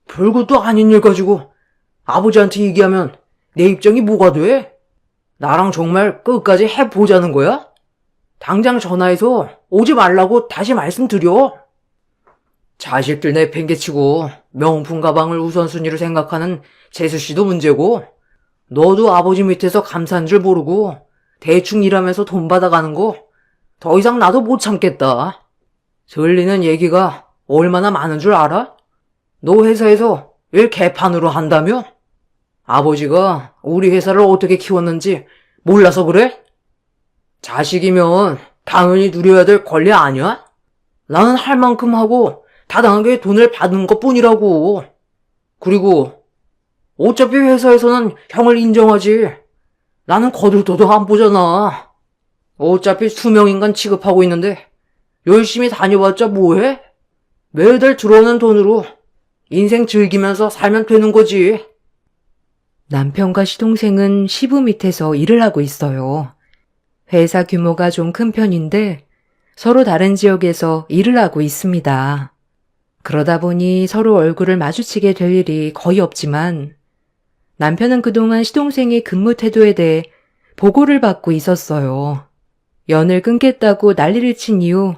별것도 아닌 일 가지고 아버지한테 얘기하면 내 입장이 뭐가 돼? 나랑 정말 끝까지 해보자는 거야? 당장 전화해서 오지 말라고 다시 말씀드려. 자식들 내팽개치고 명품 가방을 우선순위로 생각하는 재수씨도 문제고 너도 아버지 밑에서 감사한 줄 모르고 대충 일하면서 돈 받아가는 거 더 이상 나도 못 참겠다. 들리는 얘기가 얼마나 많은 줄 알아? 너 회사에서 일 개판으로 한다며? 아버지가 우리 회사를 어떻게 키웠는지 몰라서 그래? 자식이면 당연히 누려야 될 권리 아니야? 나는 할 만큼 하고 타당하게 돈을 받은 것 뿐이라고. 그리고 어차피 회사에서는 형을 인정하지. 나는 거들떠도 안 보잖아. 어차피 수명인간 취급하고 있는데 열심히 다녀봤자 뭐해? 매달 들어오는 돈으로 인생 즐기면서 살면 되는 거지. 남편과 시동생은 시부 밑에서 일을 하고 있어요. 회사 규모가 좀 큰 편인데 서로 다른 지역에서 일을 하고 있습니다. 그러다 보니 서로 얼굴을 마주치게 될 일이 거의 없지만 남편은 그동안 시동생의 근무 태도에 대해 보고를 받고 있었어요. 연을 끊겠다고 난리를 친 이후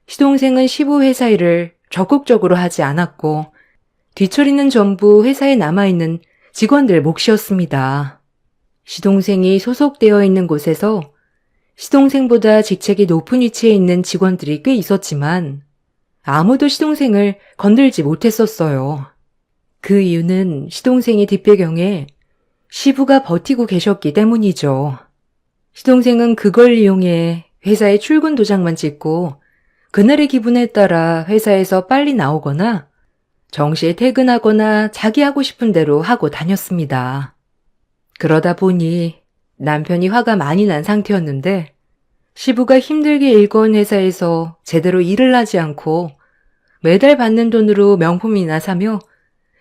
시동생은 시부 회사 일을 적극적으로 하지 않았고 뒤처리는 전부 회사에 남아있는 직원들 몫이었습니다. 시동생이 소속되어 있는 곳에서 시동생보다 직책이 높은 위치에 있는 직원들이 꽤 있었지만 아무도 시동생을 건들지 못했었어요. 그 이유는 시동생의 뒷배경에 시부가 버티고 계셨기 때문이죠. 시동생은 그걸 이용해 회사의 출근 도장만 찍고 그날의 기분에 따라 회사에서 빨리 나오거나 정시에 퇴근하거나 자기 하고 싶은 대로 하고 다녔습니다. 그러다 보니 남편이 화가 많이 난 상태였는데 시부가 힘들게 일궈온 회사에서 제대로 일을 하지 않고 매달 받는 돈으로 명품이나 사며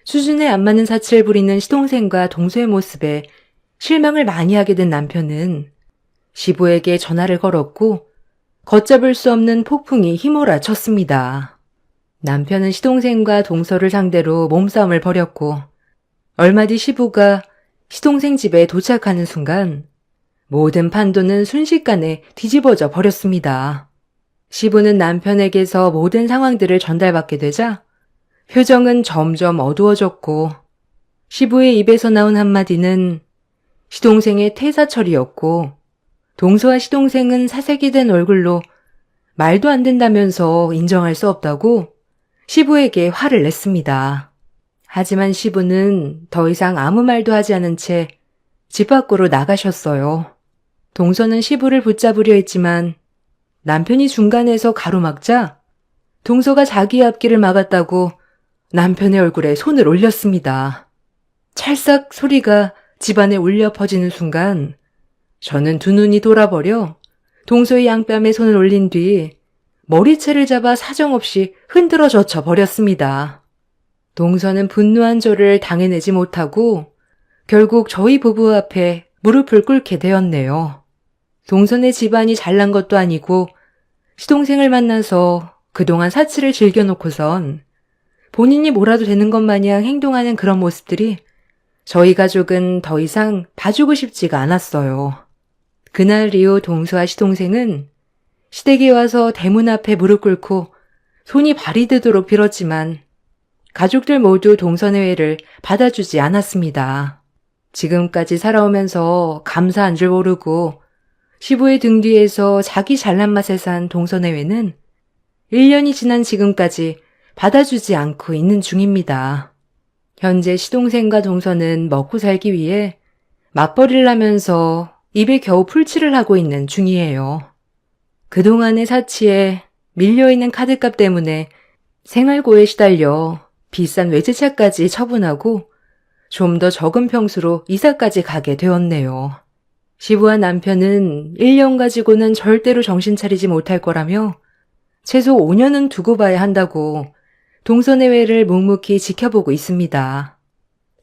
수준에 안 맞는 사치를 부리는 시동생과 동서의 모습에 실망을 많이 하게 된 남편은 시부에게 전화를 걸었고 걷잡을 수 없는 폭풍이 휘몰아쳤습니다. 남편은 시동생과 동서를 상대로 몸싸움을 벌였고 얼마 뒤 시부가 시동생 집에 도착하는 순간 모든 판도는 순식간에 뒤집어져 버렸습니다. 시부는 남편에게서 모든 상황들을 전달받게 되자 표정은 점점 어두워졌고 시부의 입에서 나온 한마디는 시동생의 퇴사철이었고 동서와 시동생은 사색이 된 얼굴로 말도 안 된다면서 인정할 수 없다고 시부에게 화를 냈습니다. 하지만 시부는 더 이상 아무 말도 하지 않은 채 집 밖으로 나가셨어요. 동서는 시부를 붙잡으려 했지만 남편이 중간에서 가로막자 동서가 자기의 앞길을 막았다고 남편의 얼굴에 손을 올렸습니다. 찰싹 소리가 집안에 울려 퍼지는 순간 저는 두 눈이 돌아버려 동서의 양뺨에 손을 올린 뒤 머리채를 잡아 사정없이 흔들어 젖혀 버렸습니다. 동서는 분노한 저를 당해내지 못하고 결국 저희 부부 앞에 무릎을 꿇게 되었네요. 동서의 집안이 잘난 것도 아니고 시동생을 만나서 그동안 사치를 즐겨놓고선 본인이 뭐라도 되는 것 마냥 행동하는 그런 모습들이 저희 가족은 더 이상 봐주고 싶지가 않았어요. 그날 이후 동서와 시동생은 시댁에 와서 대문 앞에 무릎 꿇고 손이 발이 되도록 빌었지만 가족들 모두 동서의 회를 받아주지 않았습니다. 지금까지 살아오면서 감사한 줄 모르고 시부의 등 뒤에서 자기 잘난 맛에 산 동서의 회는 1년이 지난 지금까지 받아주지 않고 있는 중입니다. 현재 시동생과 동서는 먹고 살기 위해 맞벌이를 하면서 입에 겨우 풀칠을 하고 있는 중이에요. 그동안의 사치에 밀려있는 카드값 때문에 생활고에 시달려 비싼 외제차까지 처분하고 좀 더 적은 평수로 이사까지 가게 되었네요. 시부와 남편은 1년 가지고는 절대로 정신 차리지 못할 거라며 최소 5년은 두고 봐야 한다고 동서의 회를 묵묵히 지켜보고 있습니다.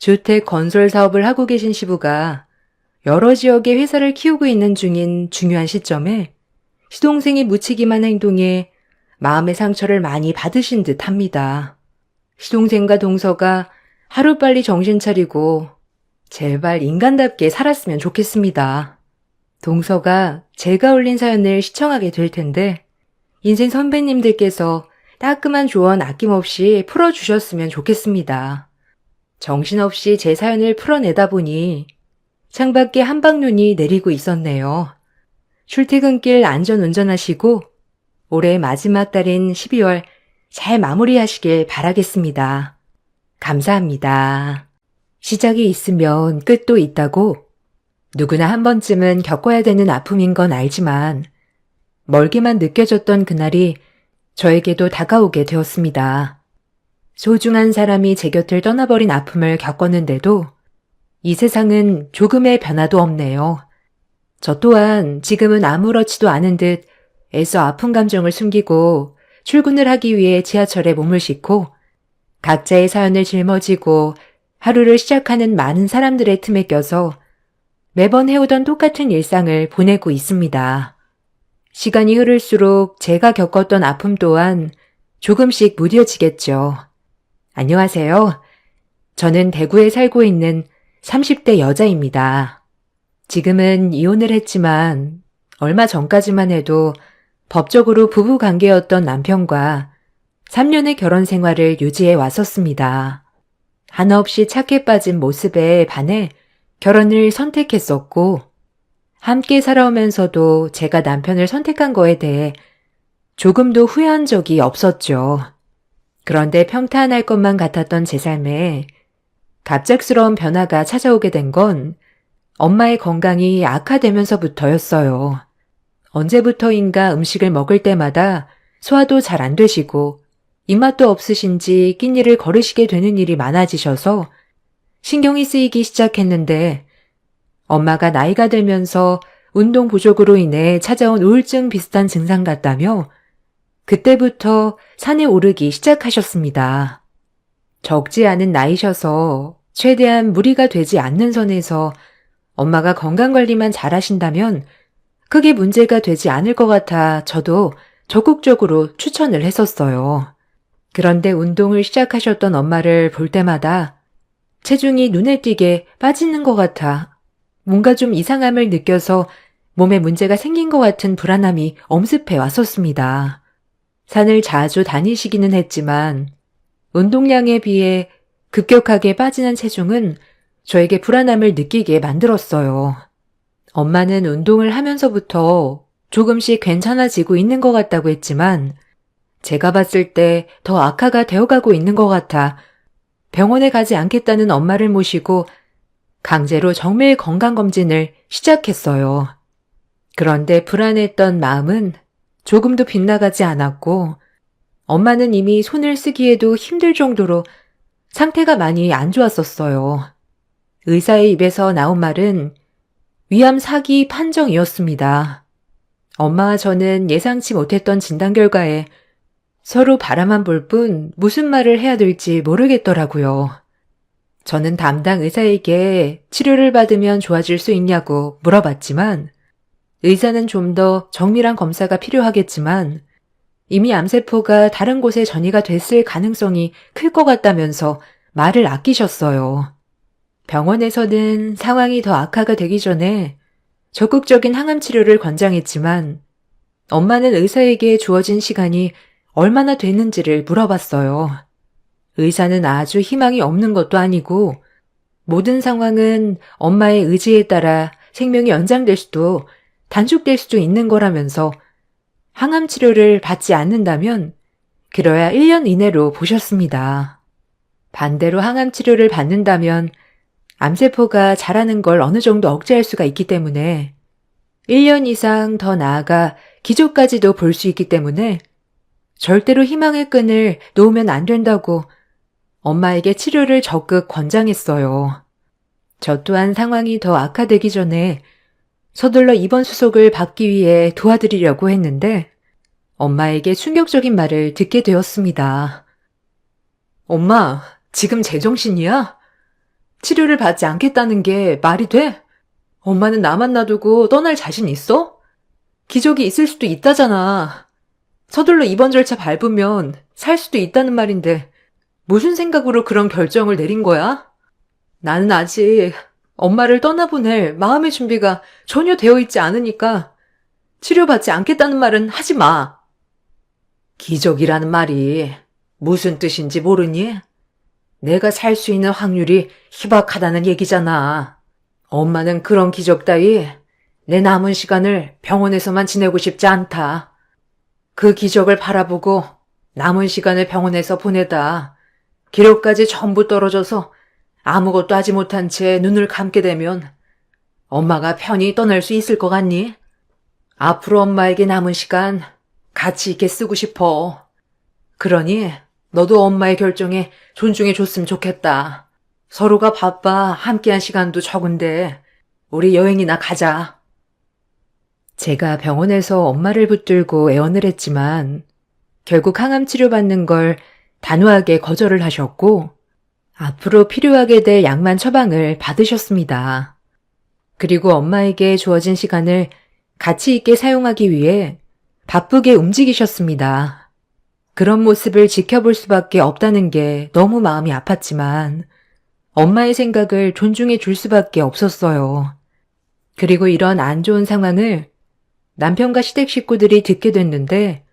주택 건설 사업을 하고 계신 시부가 여러 지역의 회사를 키우고 있는 중인 중요한 시점에 시동생이 묻히기만 행동에 마음의 상처를 많이 받으신 듯 합니다. 시동생과 동서가 하루빨리 정신 차리고 제발 인간답게 살았으면 좋겠습니다. 동서가 제가 올린 사연을 시청하게 될 텐데 인생 선배님들께서 따끔한 조언 아낌없이 풀어주셨으면 좋겠습니다. 정신없이 제 사연을 풀어내다 보니 창밖에 한방눈이 내리고 있었네요. 출퇴근길 안전 운전하시고 올해 마지막 달인 12월 잘 마무리하시길 바라겠습니다. 감사합니다. 시작이 있으면 끝도 있다고 누구나 한 번쯤은 겪어야 되는 아픔인 건 알지만 멀게만 느껴졌던 그날이 저에게도 다가오게 되었습니다. 소중한 사람이 제 곁을 떠나버린 아픔을 겪었는데도 이 세상은 조금의 변화도 없네요. 저 또한 지금은 아무렇지도 않은 듯 애써 아픈 감정을 숨기고 출근을 하기 위해 지하철에 몸을 싣고 각자의 사연을 짊어지고 하루를 시작하는 많은 사람들의 틈에 껴서 매번 해오던 똑같은 일상을 보내고 있습니다. 시간이 흐를수록 제가 겪었던 아픔 또한 조금씩 무뎌지겠죠. 안녕하세요. 저는 대구에 살고 있는 30대 여자입니다. 지금은 이혼을 했지만 얼마 전까지만 해도 법적으로 부부 관계였던 남편과 3년의 결혼 생활을 유지해 왔었습니다. 한없이 착해 빠진 모습에 반해 결혼을 선택했었고 함께 살아오면서도 제가 남편을 선택한 거에 대해 조금도 후회한 적이 없었죠. 그런데 평탄할 것만 같았던 제 삶에 갑작스러운 변화가 찾아오게 된 건 엄마의 건강이 악화되면서부터였어요. 언제부터인가 음식을 먹을 때마다 소화도 잘 안 되시고 입맛도 없으신지 끼니를 거르시게 되는 일이 많아지셔서 신경이 쓰이기 시작했는데 엄마가 나이가 들면서 운동 부족으로 인해 찾아온 우울증 비슷한 증상 같다며 그때부터 산에 오르기 시작하셨습니다. 적지 않은 나이셔서 최대한 무리가 되지 않는 선에서 엄마가 건강관리만 잘하신다면 크게 문제가 되지 않을 것 같아 저도 적극적으로 추천을 했었어요. 그런데 운동을 시작하셨던 엄마를 볼 때마다 체중이 눈에 띄게 빠지는 것 같아 뭔가 좀 이상함을 느껴서 몸에 문제가 생긴 것 같은 불안함이 엄습해 왔었습니다. 산을 자주 다니시기는 했지만 운동량에 비해 급격하게 빠지는 체중은 저에게 불안함을 느끼게 만들었어요. 엄마는 운동을 하면서부터 조금씩 괜찮아지고 있는 것 같다고 했지만 제가 봤을 때 더 악화가 되어가고 있는 것 같아 병원에 가지 않겠다는 엄마를 모시고 강제로 정밀 건강검진을 시작했어요. 그런데 불안했던 마음은 조금도 빗나가지 않았고 엄마는 이미 손을 쓰기에도 힘들 정도로 상태가 많이 안 좋았었어요. 의사의 입에서 나온 말은 위암 4기 판정이었습니다. 엄마와 저는 예상치 못했던 진단 결과에 서로 바라만 볼 뿐 무슨 말을 해야 될지 모르겠더라고요. 저는 담당 의사에게 치료를 받으면 좋아질 수 있냐고 물어봤지만 의사는 좀 더 정밀한 검사가 필요하겠지만 이미 암세포가 다른 곳에 전이가 됐을 가능성이 클 것 같다면서 말을 아끼셨어요. 병원에서는 상황이 더 악화가 되기 전에 적극적인 항암 치료를 권장했지만 엄마는 의사에게 주어진 시간이 얼마나 됐는지를 물어봤어요. 의사는 아주 희망이 없는 것도 아니고 모든 상황은 엄마의 의지에 따라 생명이 연장될 수도 단축될 수도 있는 거라면서 항암 치료를 받지 않는다면 그래야 1년 이내로 보셨습니다. 반대로 항암 치료를 받는다면 암세포가 자라는 걸 어느 정도 억제할 수가 있기 때문에 1년 이상 더 나아가 기적까지도 볼 수 있기 때문에 절대로 희망의 끈을 놓으면 안 된다고 엄마에게 치료를 적극 권장했어요. 저 또한 상황이 더 악화되기 전에 서둘러 입원 수속을 받기 위해 도와드리려고 했는데 엄마에게 충격적인 말을 듣게 되었습니다. 엄마, 지금 제정신이야? 치료를 받지 않겠다는 게 말이 돼? 엄마는 나만 놔두고 떠날 자신 있어? 기적이 있을 수도 있다잖아. 서둘러 입원 절차 밟으면 살 수도 있다는 말인데 무슨 생각으로 그런 결정을 내린 거야? 나는 아직 엄마를 떠나보낼 마음의 준비가 전혀 되어 있지 않으니까 치료받지 않겠다는 말은 하지 마. 기적이라는 말이 무슨 뜻인지 모르니? 내가 살 수 있는 확률이 희박하다는 얘기잖아. 엄마는 그런 기적 따위 내 남은 시간을 병원에서만 지내고 싶지 않다. 그 기적을 바라보고 남은 시간을 병원에서 보내다 기력까지 전부 떨어져서 아무것도 하지 못한 채 눈을 감게 되면 엄마가 편히 떠날 수 있을 것 같니? 앞으로 엄마에게 남은 시간 가치 있게 쓰고 싶어. 그러니 너도 엄마의 결정에 존중해 줬으면 좋겠다. 서로가 바빠 함께한 시간도 적은데 우리 여행이나 가자. 제가 병원에서 엄마를 붙들고 애원을 했지만 결국 항암 치료받는 걸 단호하게 거절을 하셨고 앞으로 필요하게 될 약만 처방을 받으셨습니다. 그리고 엄마에게 주어진 시간을 가치 있게 사용하기 위해 바쁘게 움직이셨습니다. 그런 모습을 지켜볼 수밖에 없다는 게 너무 마음이 아팠지만 엄마의 생각을 존중해 줄 수밖에 없었어요. 그리고 이런 안 좋은 상황을 남편과 시댁 식구들이 듣게 됐는데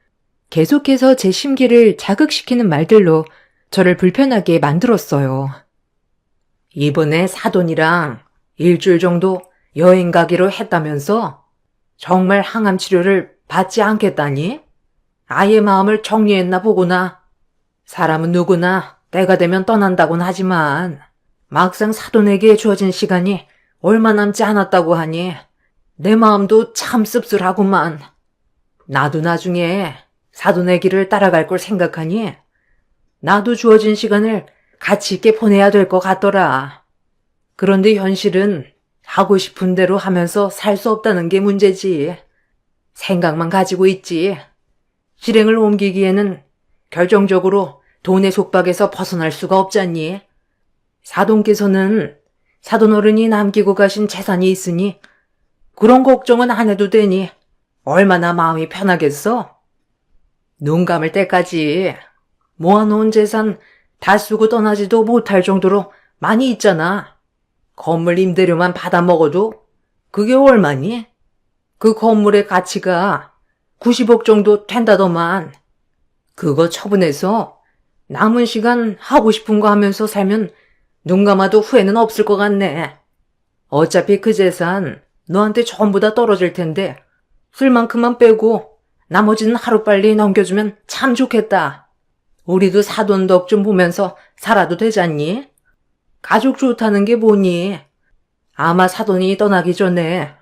계속해서 제 심기를 자극시키는 말들로 저를 불편하게 만들었어요. 이번에 사돈이랑 일주일 정도 여행 가기로 했다면서 정말 항암 치료를 받지 않겠다니? 아예 마음을 정리했나 보구나. 사람은 누구나 때가 되면 떠난다곤 하지만 막상 사돈에게 주어진 시간이 얼마 남지 않았다고 하니 내 마음도 참 씁쓸하구만. 나도 나중에 사돈의 길을 따라갈 걸 생각하니 나도 주어진 시간을 가치 있게 보내야 될 것 같더라. 그런데 현실은 하고 싶은 대로 하면서 살 수 없다는 게 문제지. 생각만 가지고 있지. 실행을 옮기기에는 결정적으로 돈의 속박에서 벗어날 수가 없잖니. 사돈께서는 사돈 어른이 남기고 가신 재산이 있으니 그런 걱정은 안 해도 되니 얼마나 마음이 편하겠어? 눈 감을 때까지 모아놓은 재산 다 쓰고 떠나지도 못할 정도로 많이 있잖아. 건물 임대료만 받아먹어도 그게 얼마니? 그 건물의 가치가 90억 정도 된다더만. 그거 처분해서 남은 시간 하고 싶은 거 하면서 살면 눈 감아도 후회는 없을 것 같네. 어차피 그 재산 너한테 전부 다 떨어질 텐데 쓸 만큼만 빼고 나머지는 하루빨리 넘겨주면 참 좋겠다. 우리도 사돈 덕 좀 보면서 살아도 되잖니? 가족 좋다는 게 뭐니? 아마 사돈이 떠나기 전에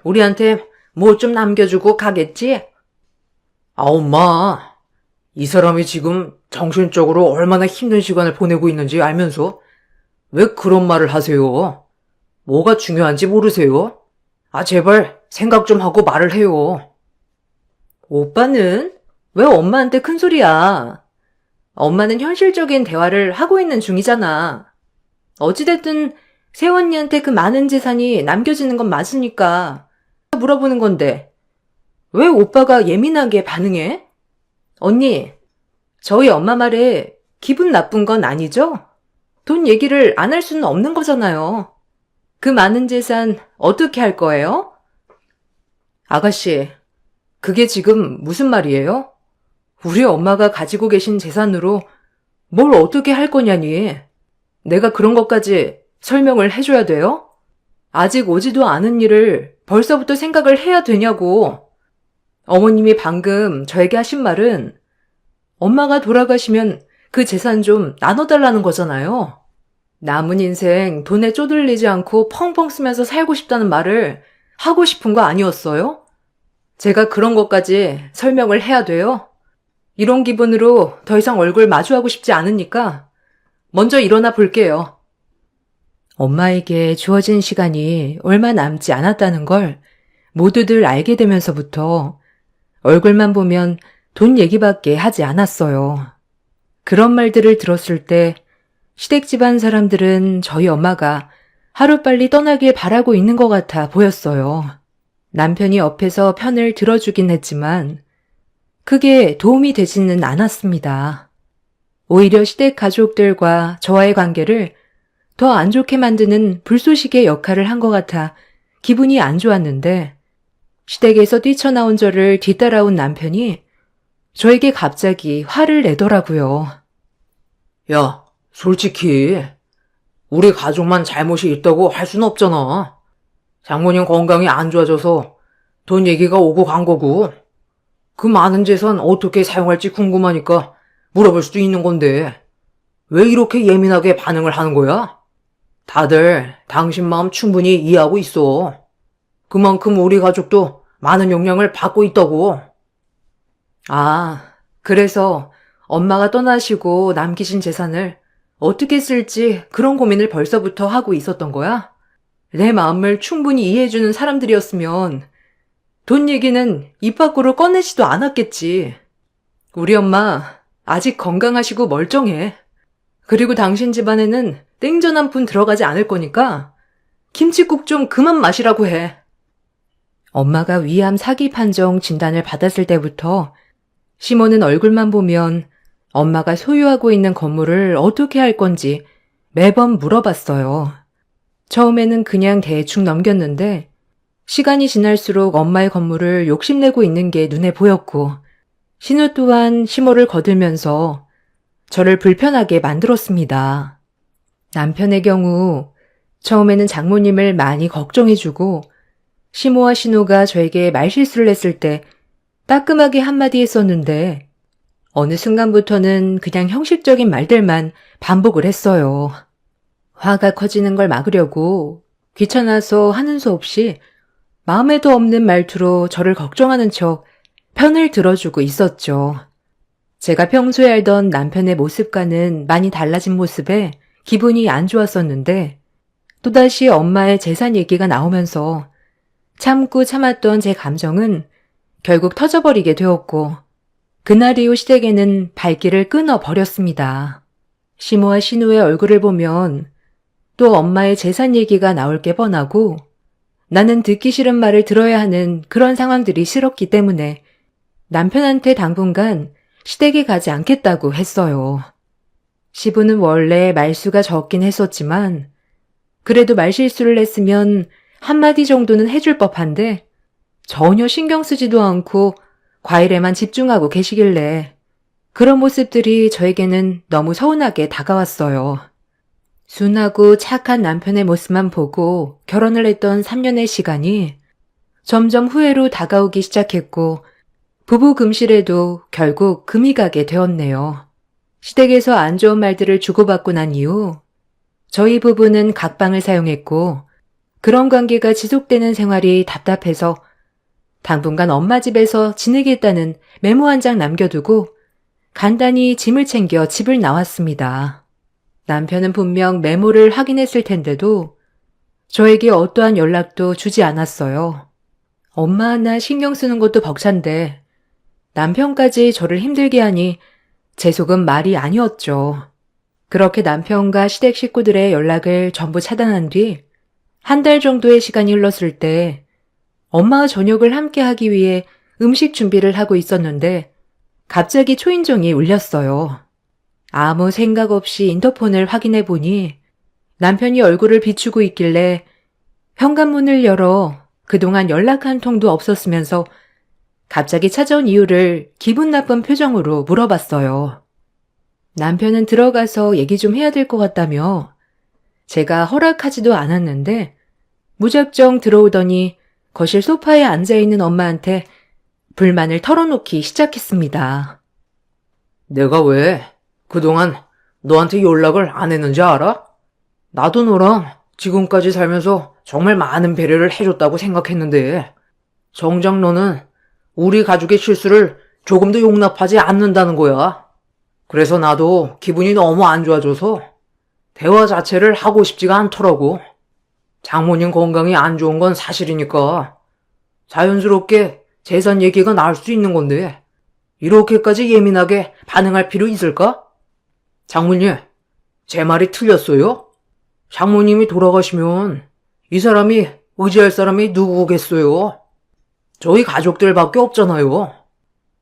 우리한테 뭐 좀 남겨주고 가겠지? 아, 엄마. 이 사람이 지금 정신적으로 얼마나 힘든 시간을 보내고 있는지 알면서 왜 그런 말을 하세요? 뭐가 중요한지 모르세요? 아, 제발 생각 좀 하고 말을 해요. 오빠는 왜 엄마한테 큰 소리야? 엄마는 현실적인 대화를 하고 있는 중이잖아. 어찌됐든 새언니한테 그 많은 재산이 남겨지는 건 맞으니까 물어보는 건데 왜 오빠가 예민하게 반응해? 언니, 저희 엄마 말에 기분 나쁜 건 아니죠? 돈 얘기를 안 할 수는 없는 거잖아요. 그 많은 재산 어떻게 할 거예요? 아가씨, 그게 지금 무슨 말이에요? 우리 엄마가 가지고 계신 재산으로 뭘 어떻게 할 거냐니. 내가 그런 것까지 설명을 해줘야 돼요? 아직 오지도 않은 일을 벌써부터 생각을 해야 되냐고. 어머님이 방금 저에게 하신 말은 엄마가 돌아가시면 그 재산 좀 나눠달라는 거잖아요. 남은 인생 돈에 쪼들리지 않고 펑펑 쓰면서 살고 싶다는 말을 하고 싶은 거 아니었어요? 제가 그런 것까지 설명을 해야 돼요? 이런 기분으로 더 이상 얼굴 마주하고 싶지 않으니까 먼저 일어나 볼게요. 엄마에게 주어진 시간이 얼마 남지 않았다는 걸 모두들 알게 되면서부터 얼굴만 보면 돈 얘기밖에 하지 않았어요. 그런 말들을 들었을 때 시댁 집안 사람들은 저희 엄마가 하루빨리 떠나길 바라고 있는 것 같아 보였어요. 남편이 옆에서 편을 들어주긴 했지만 크게 도움이 되지는 않았습니다. 오히려 시댁 가족들과 저와의 관계를 더 안 좋게 만드는 불쏘시개 역할을 한 것 같아 기분이 안 좋았는데 시댁에서 뛰쳐나온 저를 뒤따라온 남편이 저에게 갑자기 화를 내더라고요. 야, 솔직히 우리 가족만 잘못이 있다고 할 순 없잖아. 장모님 건강이 안 좋아져서 돈 얘기가 오고 간 거고 그 많은 재산 어떻게 사용할지 궁금하니까 물어볼 수도 있는 건데 왜 이렇게 예민하게 반응을 하는 거야? 다들 당신 마음 충분히 이해하고 있어. 그만큼 우리 가족도 많은 영향을 받고 있다고. 아, 그래서 엄마가 떠나시고 남기신 재산을 어떻게 쓸지 그런 고민을 벌써부터 하고 있었던 거야? 내 마음을 충분히 이해해주는 사람들이었으면 돈 얘기는 입 밖으로 꺼내지도 않았겠지. 우리 엄마 아직 건강하시고 멀쩡해. 그리고 당신 집안에는 땡전 한 푼 들어가지 않을 거니까 김칫국 좀 그만 마시라고 해. 엄마가 위암 사기 판정 진단을 받았을 때부터 시모는 얼굴만 보면 엄마가 소유하고 있는 건물을 어떻게 할 건지 매번 물어봤어요. 처음에는 그냥 대충 넘겼는데 시간이 지날수록 엄마의 건물을 욕심내고 있는 게 눈에 보였고 신우 또한 시모를 거들면서 저를 불편하게 만들었습니다. 남편의 경우 처음에는 장모님을 많이 걱정해주고 시모와 신우가 저에게 말실수를 했을 때 따끔하게 한마디 했었는데 어느 순간부터는 그냥 형식적인 말들만 반복을 했어요. 화가 커지는 걸 막으려고 귀찮아서 하는 수 없이 마음에도 없는 말투로 저를 걱정하는 척 편을 들어주고 있었죠. 제가 평소에 알던 남편의 모습과는 많이 달라진 모습에 기분이 안 좋았었는데 또다시 엄마의 재산 얘기가 나오면서 참고 참았던 제 감정은 결국 터져버리게 되었고 그날 이후 시댁에는 발길을 끊어버렸습니다. 시모와 신우의 얼굴을 보면 또 엄마의 재산 얘기가 나올 게 뻔하고 나는 듣기 싫은 말을 들어야 하는 그런 상황들이 싫었기 때문에 남편한테 당분간 시댁에 가지 않겠다고 했어요. 시부는 원래 말수가 적긴 했었지만 그래도 말실수를 했으면 한마디 정도는 해줄 법한데 전혀 신경 쓰지도 않고 과일에만 집중하고 계시길래 그런 모습들이 저에게는 너무 서운하게 다가왔어요. 순하고 착한 남편의 모습만 보고 결혼을 했던 3년의 시간이 점점 후회로 다가오기 시작했고 부부 금실에도 결국 금이 가게 되었네요. 시댁에서 안 좋은 말들을 주고받고 난 이후 저희 부부는 각방을 사용했고 그런 관계가 지속되는 생활이 답답해서 당분간 엄마 집에서 지내겠다는 메모 한 장 남겨두고 간단히 짐을 챙겨 집을 나왔습니다. 남편은 분명 메모를 확인했을 텐데도 저에게 어떠한 연락도 주지 않았어요. 엄마 하나 신경 쓰는 것도 벅찬데 남편까지 저를 힘들게 하니 제 속은 말이 아니었죠. 그렇게 남편과 시댁 식구들의 연락을 전부 차단한 뒤 한 달 정도의 시간이 흘렀을 때 엄마와 저녁을 함께 하기 위해 음식 준비를 하고 있었는데 갑자기 초인종이 울렸어요. 아무 생각 없이 인터폰을 확인해 보니 남편이 얼굴을 비추고 있길래 현관문을 열어 그동안 연락 한 통도 없었으면서 갑자기 찾아온 이유를 기분 나쁜 표정으로 물어봤어요. 남편은 들어가서 얘기 좀 해야 될 것 같다며 제가 허락하지도 않았는데 무작정 들어오더니 거실 소파에 앉아있는 엄마한테 불만을 털어놓기 시작했습니다. 내가 왜 그동안 너한테 연락을 안 했는지 알아? 나도 너랑 지금까지 살면서 정말 많은 배려를 해줬다고 생각했는데 정작 너는 우리 가족의 실수를 조금도 용납하지 않는다는 거야. 그래서 나도 기분이 너무 안 좋아져서 대화 자체를 하고 싶지가 않더라고. 장모님 건강이 안 좋은 건 사실이니까 자연스럽게 재산 얘기가 나올 수 있는 건데 이렇게까지 예민하게 반응할 필요 있을까? 장모님, 제 말이 틀렸어요? 장모님이 돌아가시면 이 사람이 의지할 사람이 누구겠어요? 저희 가족들밖에 없잖아요.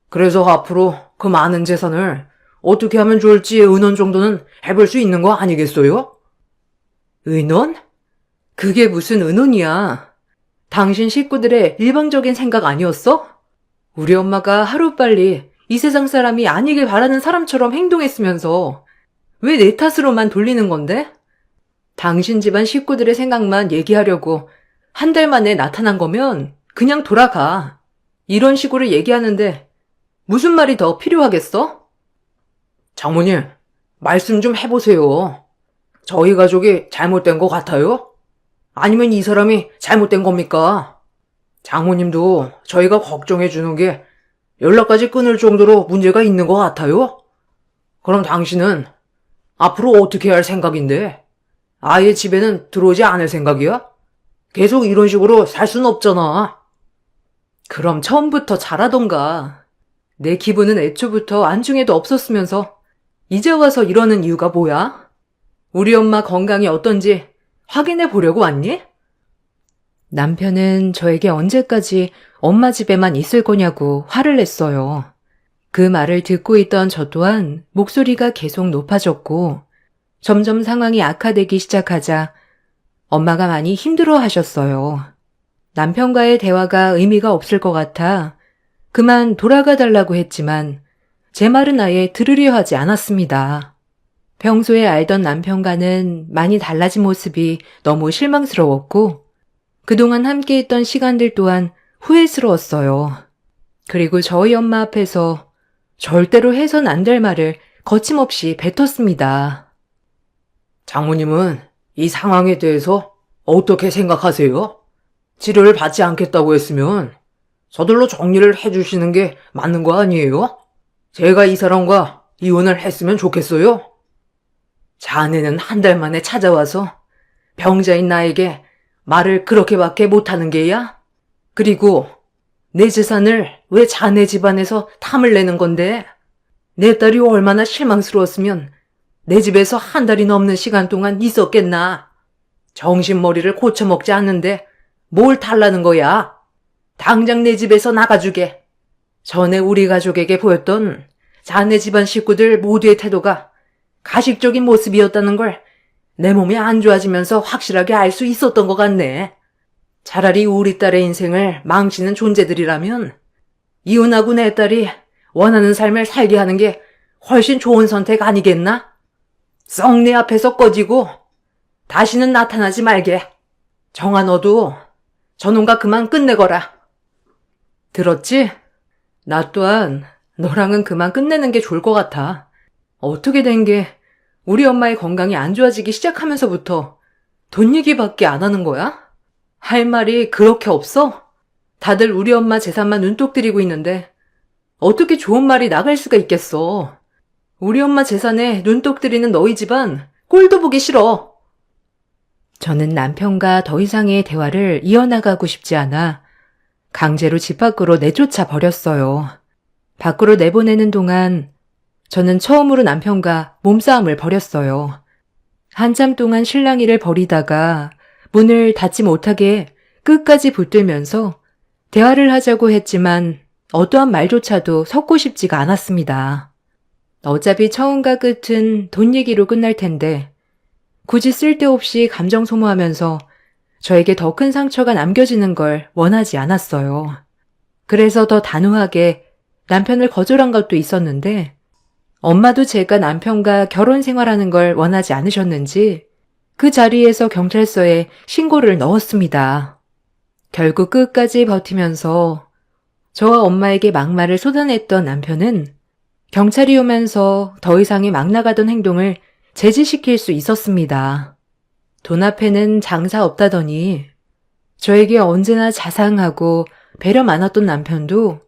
그래서 앞으로 그 많은 재산을 어떻게 하면 좋을지 의논 정도는 해볼 수 있는 거 아니겠어요? 의논? 그게 무슨 의논이야. 당신 식구들의 일방적인 생각 아니었어? 우리 엄마가 하루빨리 이 세상 사람이 아니길 바라는 사람처럼 행동했으면서 왜 내 탓으로만 돌리는 건데? 당신 집안 식구들의 생각만 얘기하려고 한 달 만에 나타난 거면 그냥 돌아가. 이런 식으로 얘기하는데 무슨 말이 더 필요하겠어? 장모님, 말씀 좀 해보세요. 저희 가족이 잘못된 것 같아요? 아니면 이 사람이 잘못된 겁니까? 장모님도 저희가 걱정해주는 게 연락까지 끊을 정도로 문제가 있는 것 같아요? 그럼 당신은 앞으로 어떻게 할 생각인데? 아예 집에는 들어오지 않을 생각이야? 계속 이런 식으로 살 순 없잖아. 그럼 처음부터 잘하던가. 내 기분은 애초부터 안중에도 없었으면서 이제 와서 이러는 이유가 뭐야? 우리 엄마 건강이 어떤지 확인해 보려고 왔니? 남편은 저에게 언제까지 엄마 집에만 있을 거냐고 화를 냈어요. 그 말을 듣고 있던 저 또한 목소리가 계속 높아졌고 점점 상황이 악화되기 시작하자 엄마가 많이 힘들어 하셨어요. 남편과의 대화가 의미가 없을 것 같아 그만 돌아가 달라고 했지만 제 말은 아예 들으려 하지 않았습니다. 평소에 알던 남편과는 많이 달라진 모습이 너무 실망스러웠고 그동안 함께했던 시간들 또한 후회스러웠어요. 그리고 저희 엄마 앞에서 절대로 해선 안 될 말을 거침없이 뱉었습니다. 장모님은 이 상황에 대해서 어떻게 생각하세요? 치료를 받지 않겠다고 했으면 저절로 정리를 해주시는 게 맞는 거 아니에요? 제가 이 사람과 이혼을 했으면 좋겠어요? 자네는 한 달 만에 찾아와서 병자인 나에게 말을 그렇게밖에 못하는 게야? 그리고 내 재산을 왜 자네 집안에서 탐을 내는 건데? 내 딸이 얼마나 실망스러웠으면 내 집에서 한 달이 넘는 시간 동안 있었겠나? 정신머리를 고쳐먹지 않는데 뭘 달라는 거야? 당장 내 집에서 나가주게. 전에 우리 가족에게 보였던 자네 집안 식구들 모두의 태도가 가식적인 모습이었다는 걸 내 몸이 안 좋아지면서 확실하게 알 수 있었던 것 같네. 차라리 우리 딸의 인생을 망치는 존재들이라면 이혼하고 내 딸이 원하는 삶을 살게 하는 게 훨씬 좋은 선택 아니겠나? 썩 내 앞에서 꺼지고 다시는 나타나지 말게. 정아 너도 저놈과 그만 끝내거라. 들었지? 나 또한 너랑은 그만 끝내는 게 좋을 것 같아. 어떻게 된 게 우리 엄마의 건강이 안 좋아지기 시작하면서부터 돈 얘기밖에 안 하는 거야? 할 말이 그렇게 없어? 다들 우리 엄마 재산만 눈독 들이고 있는데 어떻게 좋은 말이 나갈 수가 있겠어. 우리 엄마 재산에 눈독 들이는 너희 집안 꼴도 보기 싫어. 저는 남편과 더 이상의 대화를 이어나가고 싶지 않아 강제로 집 밖으로 내쫓아 버렸어요. 밖으로 내보내는 동안 저는 처음으로 남편과 몸싸움을 벌였어요. 한참 동안 실랑이를 벌이다가 문을 닫지 못하게 끝까지 붙들면서 대화를 하자고 했지만 어떠한 말조차도 섞고 싶지가 않았습니다. 어차피 처음과 끝은 돈 얘기로 끝날 텐데 굳이 쓸데없이 감정 소모하면서 저에게 더 큰 상처가 남겨지는 걸 원하지 않았어요. 그래서 더 단호하게 남편을 거절한 것도 있었는데 엄마도 제가 남편과 결혼 생활하는 걸 원하지 않으셨는지 그 자리에서 경찰서에 신고를 넣었습니다. 결국 끝까지 버티면서 저와 엄마에게 막말을 쏟아냈던 남편은 경찰이 오면서 더 이상의 막 나가던 행동을 제지시킬 수 있었습니다. 돈 앞에는 장사 없다더니 저에게 언제나 자상하고 배려 많았던 남편도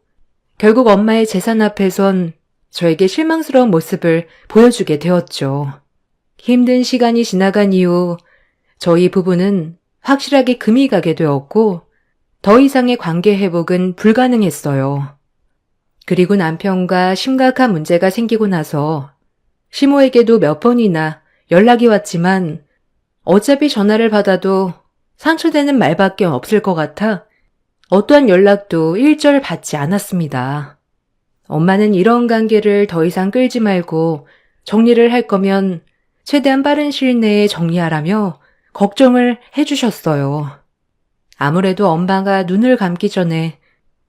결국 엄마의 재산 앞에선 저에게 실망스러운 모습을 보여주게 되었죠. 힘든 시간이 지나간 이후 저희 부부는 확실하게 금이 가게 되었고 더 이상의 관계 회복은 불가능했어요. 그리고 남편과 심각한 문제가 생기고 나서 시모에게도 몇 번이나 연락이 왔지만 어차피 전화를 받아도 상처되는 말밖에 없을 것 같아 어떠한 연락도 일절 받지 않았습니다. 엄마는 이런 관계를 더 이상 끌지 말고 정리를 할 거면 최대한 빠른 시일 내에 정리하라며 걱정을 해주셨어요. 아무래도 엄마가 눈을 감기 전에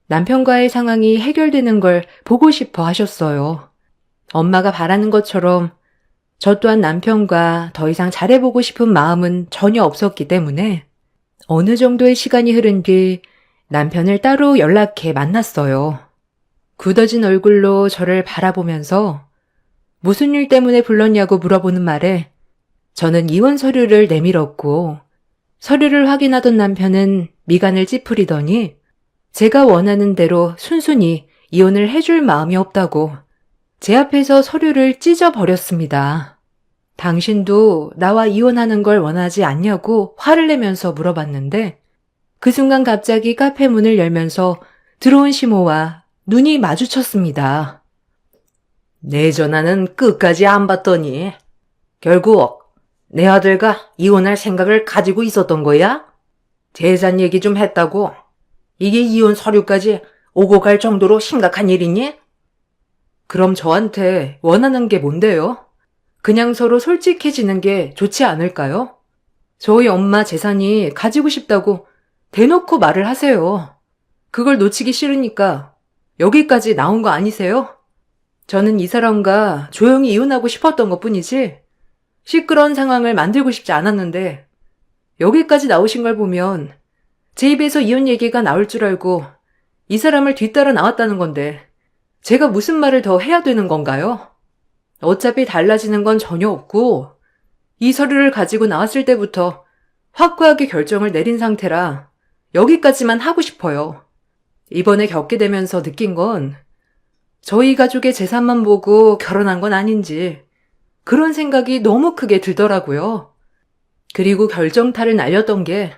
남편과의 상황이 해결되는 걸 보고 싶어 하셨어요. 엄마가 바라는 것처럼 저 또한 남편과 더 이상 잘해보고 싶은 마음은 전혀 없었기 때문에 어느 정도의 시간이 흐른 뒤 남편을 따로 연락해 만났어요. 굳어진 얼굴로 저를 바라보면서 무슨 일 때문에 불렀냐고 물어보는 말에 저는 이혼 서류를 내밀었고 서류를 확인하던 남편은 미간을 찌푸리더니 제가 원하는 대로 순순히 이혼을 해줄 마음이 없다고 제 앞에서 서류를 찢어버렸습니다. 당신도 나와 이혼하는 걸 원하지 않냐고 화를 내면서 물어봤는데 그 순간 갑자기 카페 문을 열면서 들어온 시모와 눈이 마주쳤습니다. 내 전화는 끝까지 안 받더니 결국 내 아들과 이혼할 생각을 가지고 있었던 거야? 재산 얘기 좀 했다고? 이게 이혼 서류까지 오고 갈 정도로 심각한 일이니? 그럼 저한테 원하는 게 뭔데요? 그냥 서로 솔직해지는 게 좋지 않을까요? 저희 엄마 재산이 가지고 싶다고 대놓고 말을 하세요. 그걸 놓치기 싫으니까 여기까지 나온 거 아니세요? 저는 이 사람과 조용히 이혼하고 싶었던 것 뿐이지 시끄러운 상황을 만들고 싶지 않았는데 여기까지 나오신 걸 보면 제 입에서 이혼 얘기가 나올 줄 알고 이 사람을 뒤따라 나왔다는 건데 제가 무슨 말을 더 해야 되는 건가요? 어차피 달라지는 건 전혀 없고 이 서류를 가지고 나왔을 때부터 확고하게 결정을 내린 상태라 여기까지만 하고 싶어요. 이번에 겪게 되면서 느낀 건 저희 가족의 재산만 보고 결혼한 건 아닌지 그런 생각이 너무 크게 들더라고요. 그리고 결정타를 날렸던 게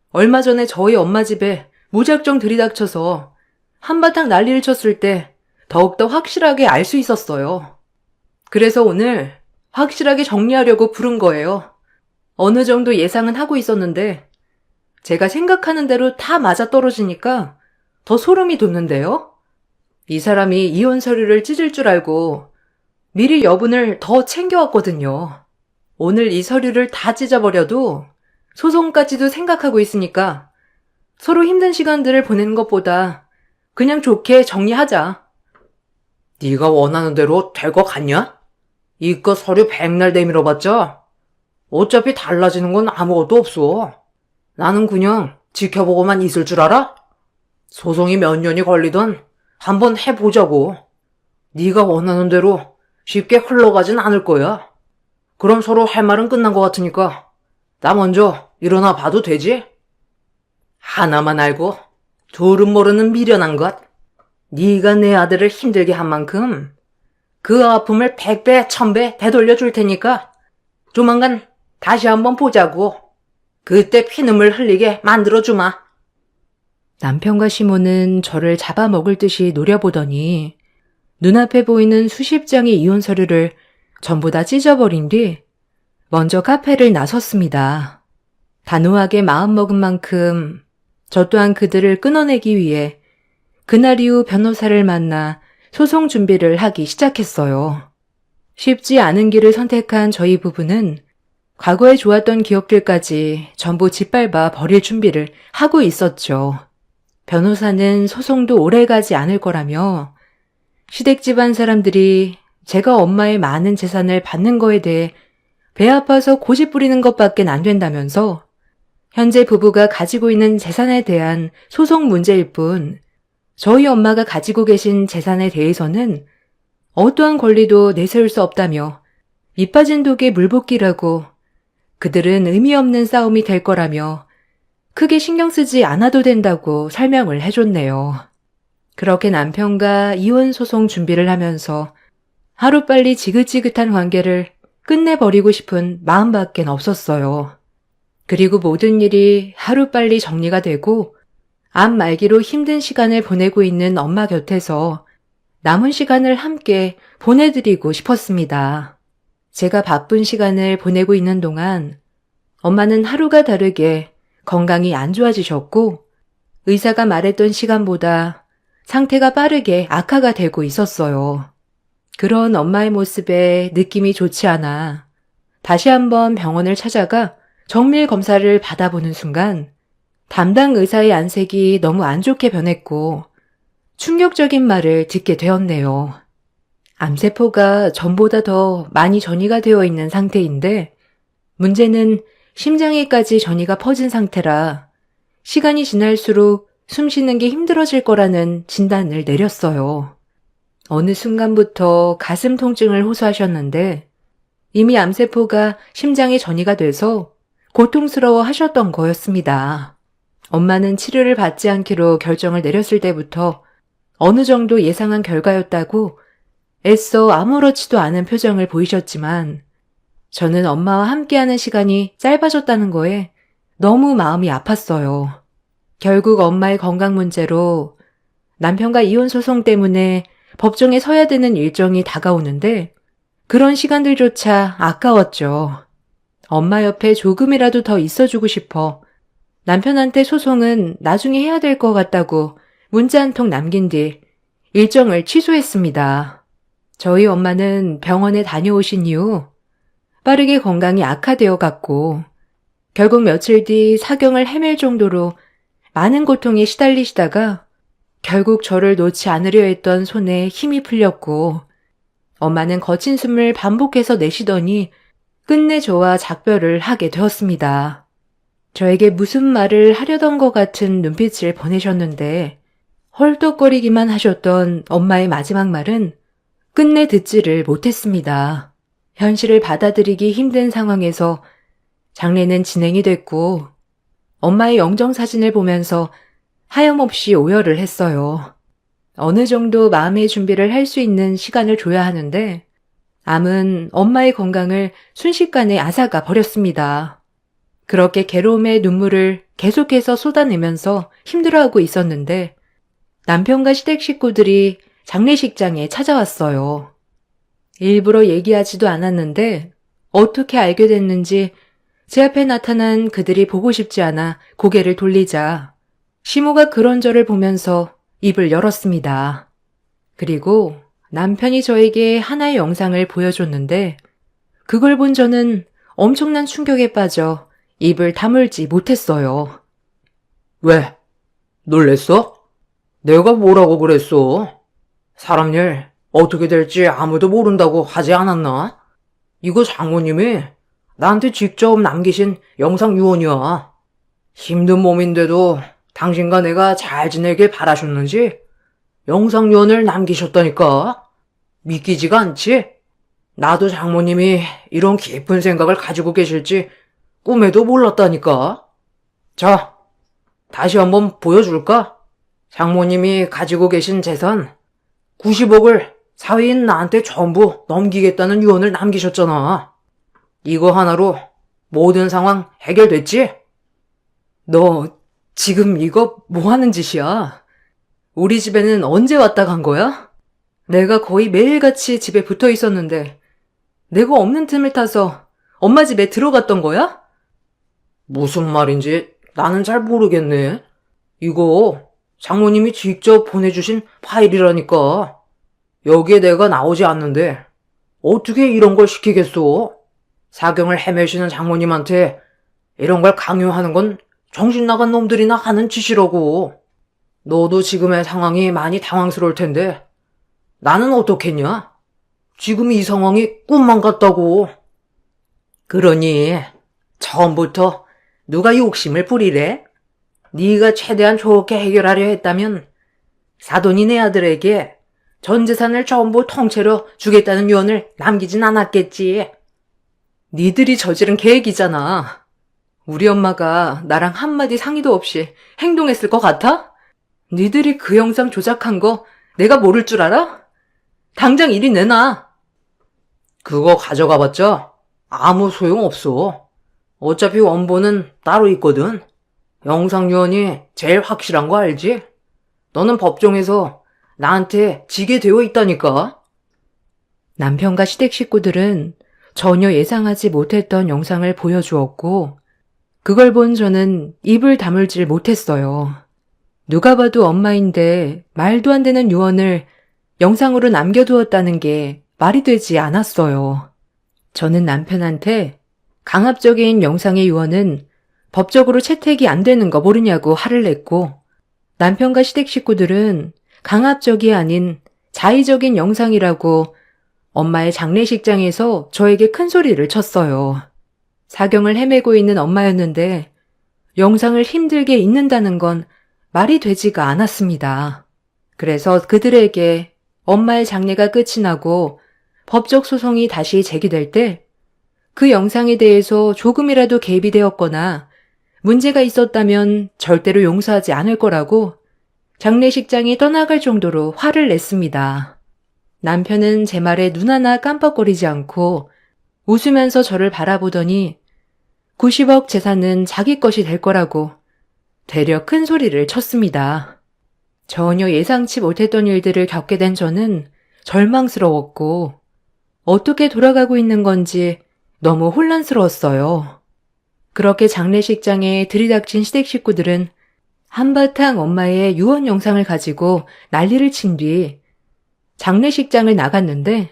얼마 전에 저희 엄마 집에 무작정 들이닥쳐서 한바탕 난리를 쳤을 때 더욱더 확실하게 알 수 있었어요. 그래서 오늘 확실하게 정리하려고 부른 거예요. 어느 정도 예상은 하고 있었는데 제가 생각하는 대로 다 맞아떨어지니까 더 소름이 돋는데요. 이 사람이 이혼 서류를 찢을 줄 알고 미리 여분을 더 챙겨왔거든요. 오늘 이 서류를 다 찢어버려도 소송까지도 생각하고 있으니까 서로 힘든 시간들을 보내는 것보다 그냥 좋게 정리하자. 네가 원하는 대로 될 것 같냐? 이깟 서류 백날 내밀어봤자 어차피 달라지는 건 아무것도 없어. 나는 그냥 지켜보고만 있을 줄 알아? 소송이 몇 년이 걸리든 한번 해보자고. 네가 원하는 대로 쉽게 흘러가진 않을 거야. 그럼 서로 할 말은 끝난 것 같으니까 나 먼저 일어나 봐도 되지? 하나만 알고 둘은 모르는 미련한 것. 네가 내 아들을 힘들게 한 만큼 그 아픔을 100배, 1000배 되돌려 줄 테니까 조만간 다시 한번 보자고. 그때 피눈물 흘리게 만들어주마. 남편과 시모는 저를 잡아먹을 듯이 노려보더니 눈앞에 보이는 수십 장의 이혼 서류를 전부 다 찢어버린 뒤 먼저 카페를 나섰습니다. 단호하게 마음먹은 만큼 저 또한 그들을 끊어내기 위해 그날 이후 변호사를 만나 소송 준비를 하기 시작했어요. 쉽지 않은 길을 선택한 저희 부부는 과거에 좋았던 기억들까지 전부 짓밟아 버릴 준비를 하고 있었죠. 변호사는 소송도 오래가지 않을 거라며 시댁 집안 사람들이 제가 엄마의 많은 재산을 받는 거에 대해 배 아파서 고집 부리는 것밖엔 안 된다면서 현재 부부가 가지고 있는 재산에 대한 소송 문제일 뿐 저희 엄마가 가지고 계신 재산에 대해서는 어떠한 권리도 내세울 수 없다며 밑 빠진 독에 물 붓기라고 그들은 의미 없는 싸움이 될 거라며 크게 신경 쓰지 않아도 된다고 설명을 해줬네요. 그렇게 남편과 이혼 소송 준비를 하면서 하루빨리 지긋지긋한 관계를 끝내버리고 싶은 마음밖엔 없었어요. 그리고 모든 일이 하루빨리 정리가 되고 암 말기로 힘든 시간을 보내고 있는 엄마 곁에서 남은 시간을 함께 보내드리고 싶었습니다. 제가 바쁜 시간을 보내고 있는 동안 엄마는 하루가 다르게 건강이 안 좋아지셨고 의사가 말했던 시간보다 상태가 빠르게 악화가 되고 있었어요. 그런 엄마의 모습에 느낌이 좋지 않아 다시 한번 병원을 찾아가 정밀 검사를 받아보는 순간 담당 의사의 안색이 너무 안 좋게 변했고 충격적인 말을 듣게 되었네요. 암세포가 전보다 더 많이 전이가 되어 있는 상태인데 문제는 심장에까지 전이가 퍼진 상태라 시간이 지날수록 숨 쉬는 게 힘들어질 거라는 진단을 내렸어요. 어느 순간부터 가슴 통증을 호소하셨는데 이미 암세포가 심장에 전이가 돼서 고통스러워 하셨던 거였습니다. 엄마는 치료를 받지 않기로 결정을 내렸을 때부터 어느 정도 예상한 결과였다고 애써 아무렇지도 않은 표정을 보이셨지만 저는 엄마와 함께하는 시간이 짧아졌다는 거에 너무 마음이 아팠어요. 결국 엄마의 건강 문제로 남편과 이혼 소송 때문에 법정에 서야 되는 일정이 다가오는데 그런 시간들조차 아까웠죠. 엄마 옆에 조금이라도 더 있어주고 싶어 남편한테 소송은 나중에 해야 될 것 같다고 문자 한 통 남긴 뒤 일정을 취소했습니다. 저희 엄마는 병원에 다녀오신 이후 빠르게 건강이 악화되어 갔고 결국 며칠 뒤 사경을 헤맬 정도로 많은 고통에 시달리시다가 결국 저를 놓지 않으려 했던 손에 힘이 풀렸고 엄마는 거친 숨을 반복해서 내쉬더니 끝내 저와 작별을 하게 되었습니다. 저에게 무슨 말을 하려던 것 같은 눈빛을 보내셨는데 헐떡거리기만 하셨던 엄마의 마지막 말은 끝내 듣지를 못했습니다. 현실을 받아들이기 힘든 상황에서 장례는 진행이 됐고 엄마의 영정사진을 보면서 하염없이 오열을 했어요. 어느 정도 마음의 준비를 할 수 있는 시간을 줘야 하는데 암은 엄마의 건강을 순식간에 앗아가 버렸습니다. 그렇게 괴로움의 눈물을 계속해서 쏟아내면서 힘들어하고 있었는데 남편과 시댁 식구들이 장례식장에 찾아왔어요. 일부러 얘기하지도 않았는데 어떻게 알게 됐는지 제 앞에 나타난 그들이 보고 싶지 않아 고개를 돌리자 시모가 그런 저를 보면서 입을 열었습니다. 그리고 남편이 저에게 하나의 영상을 보여줬는데 그걸 본 저는 엄청난 충격에 빠져 입을 다물지 못했어요. 왜? 놀랬어? 내가 뭐라고 그랬어? 사람 일 어떻게 될지 아무도 모른다고 하지 않았나? 이거 장모님이 나한테 직접 남기신 영상 유언이야. 힘든 몸인데도 당신과 내가 잘 지내길 바라셨는지 영상 유언을 남기셨다니까. 믿기지가 않지? 나도 장모님이 이런 깊은 생각을 가지고 계실지 꿈에도 몰랐다니까. 자, 다시 한번 보여줄까? 장모님이 가지고 계신 재산 90억을 사위인 나한테 전부 넘기겠다는 유언을 남기셨잖아. 이거 하나로 모든 상황 해결됐지? 너 지금 이거 뭐 하는 짓이야? 우리 집에는 언제 왔다 간 거야? 내가 거의 매일같이 집에 붙어 있었는데 내가 없는 틈을 타서 엄마 집에 들어갔던 거야? 무슨 말인지 나는 잘 모르겠네. 이거 장모님이 직접 보내주신 파일이라니까. 여기에 내가 나오지 않는데 어떻게 이런 걸 시키겠어? 사경을 헤매시는 장모님한테 이런 걸 강요하는 건 정신 나간 놈들이나 하는 짓이라고. 너도 지금의 상황이 많이 당황스러울 텐데 나는 어떻겠냐? 지금 이 상황이 꿈만 같다고. 그러니 처음부터 누가 욕심을 부리래? 네가 최대한 좋게 해결하려 했다면 사돈이 아들에게 전 재산을 전부 통째로 주겠다는 유언을 남기진 않았겠지. 니들이 저지른 계획이잖아. 우리 엄마가 나랑 한마디 상의도 없이 행동했을 것 같아? 니들이 그 영상 조작한 거 내가 모를 줄 알아? 당장 이리 내놔. 그거 가져가봤자 아무 소용없어. 어차피 원본은 따로 있거든. 영상 유언이 제일 확실한 거 알지? 너는 법정에서 나한테 지게 되어 있다니까. 남편과 시댁 식구들은 전혀 예상하지 못했던 영상을 보여주었고 그걸 본 저는 입을 다물질 못했어요. 누가 봐도 엄마인데 말도 안 되는 유언을 영상으로 남겨두었다는 게 말이 되지 않았어요. 저는 남편한테 강압적인 영상의 유언은 법적으로 채택이 안 되는 거 모르냐고 화를 냈고 남편과 시댁 식구들은 강압적이 아닌 자의적인 영상이라고 엄마의 장례식장에서 저에게 큰 소리를 쳤어요. 사경을 헤매고 있는 엄마였는데 영상을 힘들게 읽는다는 건 말이 되지가 않았습니다. 그래서 그들에게 엄마의 장례가 끝이 나고 법적 소송이 다시 제기될 때 그 영상에 대해서 조금이라도 개입이 되었거나 문제가 있었다면 절대로 용서하지 않을 거라고 장례식장이 떠나갈 정도로 화를 냈습니다. 남편은 제 말에 눈 하나 깜빡거리지 않고 웃으면서 저를 바라보더니 90억 재산은 자기 것이 될 거라고 되려 큰 소리를 쳤습니다. 전혀 예상치 못했던 일들을 겪게 된 저는 절망스러웠고 어떻게 돌아가고 있는 건지 너무 혼란스러웠어요. 그렇게 장례식장에 들이닥친 시댁 식구들은 한바탕 엄마의 유언 영상을 가지고 난리를 친 뒤 장례식장을 나갔는데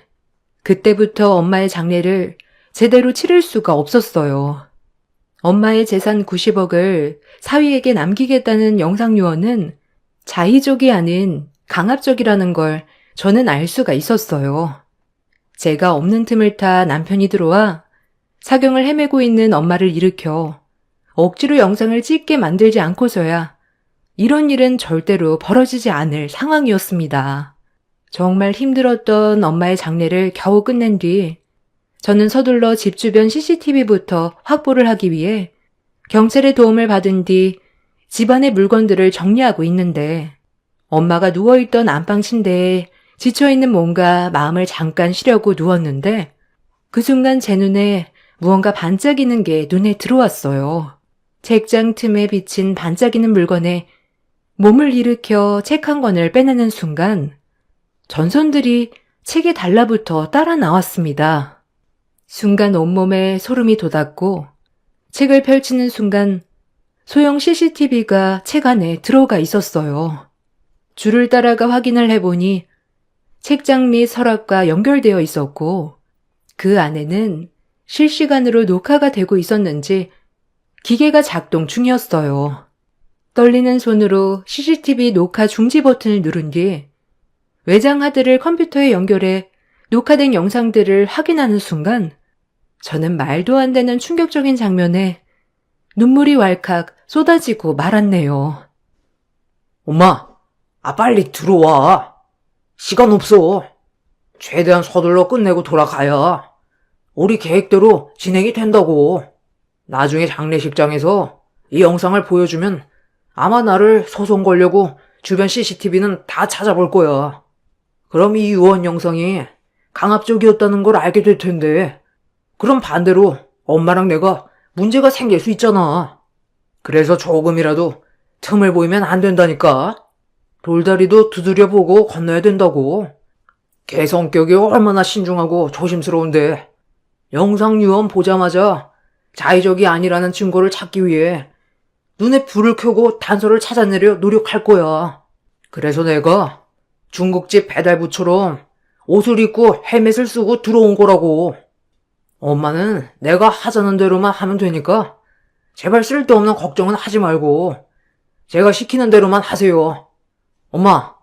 그때부터 엄마의 장례를 제대로 치를 수가 없었어요. 엄마의 재산 90억을 사위에게 남기겠다는 영상 유언은 자의적이 아닌 강압적이라는 걸 저는 알 수가 있었어요. 제가 없는 틈을 타 남편이 들어와 사경을 헤매고 있는 엄마를 일으켜 억지로 영상을 찍게 만들지 않고서야 이런 일은 절대로 벌어지지 않을 상황이었습니다. 정말 힘들었던 엄마의 장례를 겨우 끝낸 뒤 저는 서둘러 집 주변 CCTV부터 확보를 하기 위해 경찰의 도움을 받은 뒤 집안의 물건들을 정리하고 있는데 엄마가 누워있던 안방 침대에 지쳐있는 몸과 마음을 잠깐 쉬려고 누웠는데 그 순간 제 눈에 무언가 반짝이는 게 눈에 들어왔어요. 책장 틈에 비친 반짝이는 물건에 몸을 일으켜 책 한 권을 빼내는 순간 전선들이 책에 달라붙어 따라 나왔습니다. 순간 온몸에 소름이 돋았고 책을 펼치는 순간 소형 CCTV가 책 안에 들어가 있었어요. 줄을 따라가 확인을 해보니 책장 및 서랍과 연결되어 있었고 그 안에는 실시간으로 녹화가 되고 있었는지 기계가 작동 중이었어요. 떨리는 손으로 CCTV 녹화 중지 버튼을 누른 뒤 외장 하드를 컴퓨터에 연결해 녹화된 영상들을 확인하는 순간 저는 말도 안 되는 충격적인 장면에 눈물이 왈칵 쏟아지고 말았네요. 엄마, 빨리 들어와. 시간 없어. 최대한 서둘러 끝내고 돌아가야 우리 계획대로 진행이 된다고. 나중에 장례식장에서 이 영상을 보여주면 아마 나를 소송 걸려고 주변 CCTV는 다 찾아볼 거야. 그럼 이 유언 영상이 강압적이었다는 걸 알게 될 텐데 그럼 반대로 엄마랑 내가 문제가 생길 수 있잖아. 그래서 조금이라도 틈을 보이면 안 된다니까. 돌다리도 두드려보고 건너야 된다고. 걔 성격이 얼마나 신중하고 조심스러운데 영상 유언 보자마자 자의적이 아니라는 증거를 찾기 위해 눈에 불을 켜고 단서를 찾아내려 노력할 거야. 그래서 내가 중국집 배달부처럼 옷을 입고 헬멧을 쓰고 들어온 거라고. 엄마는 내가 하자는 대로만 하면 되니까 제발 쓸데없는 걱정은 하지 말고 제가 시키는 대로만 하세요. 엄마,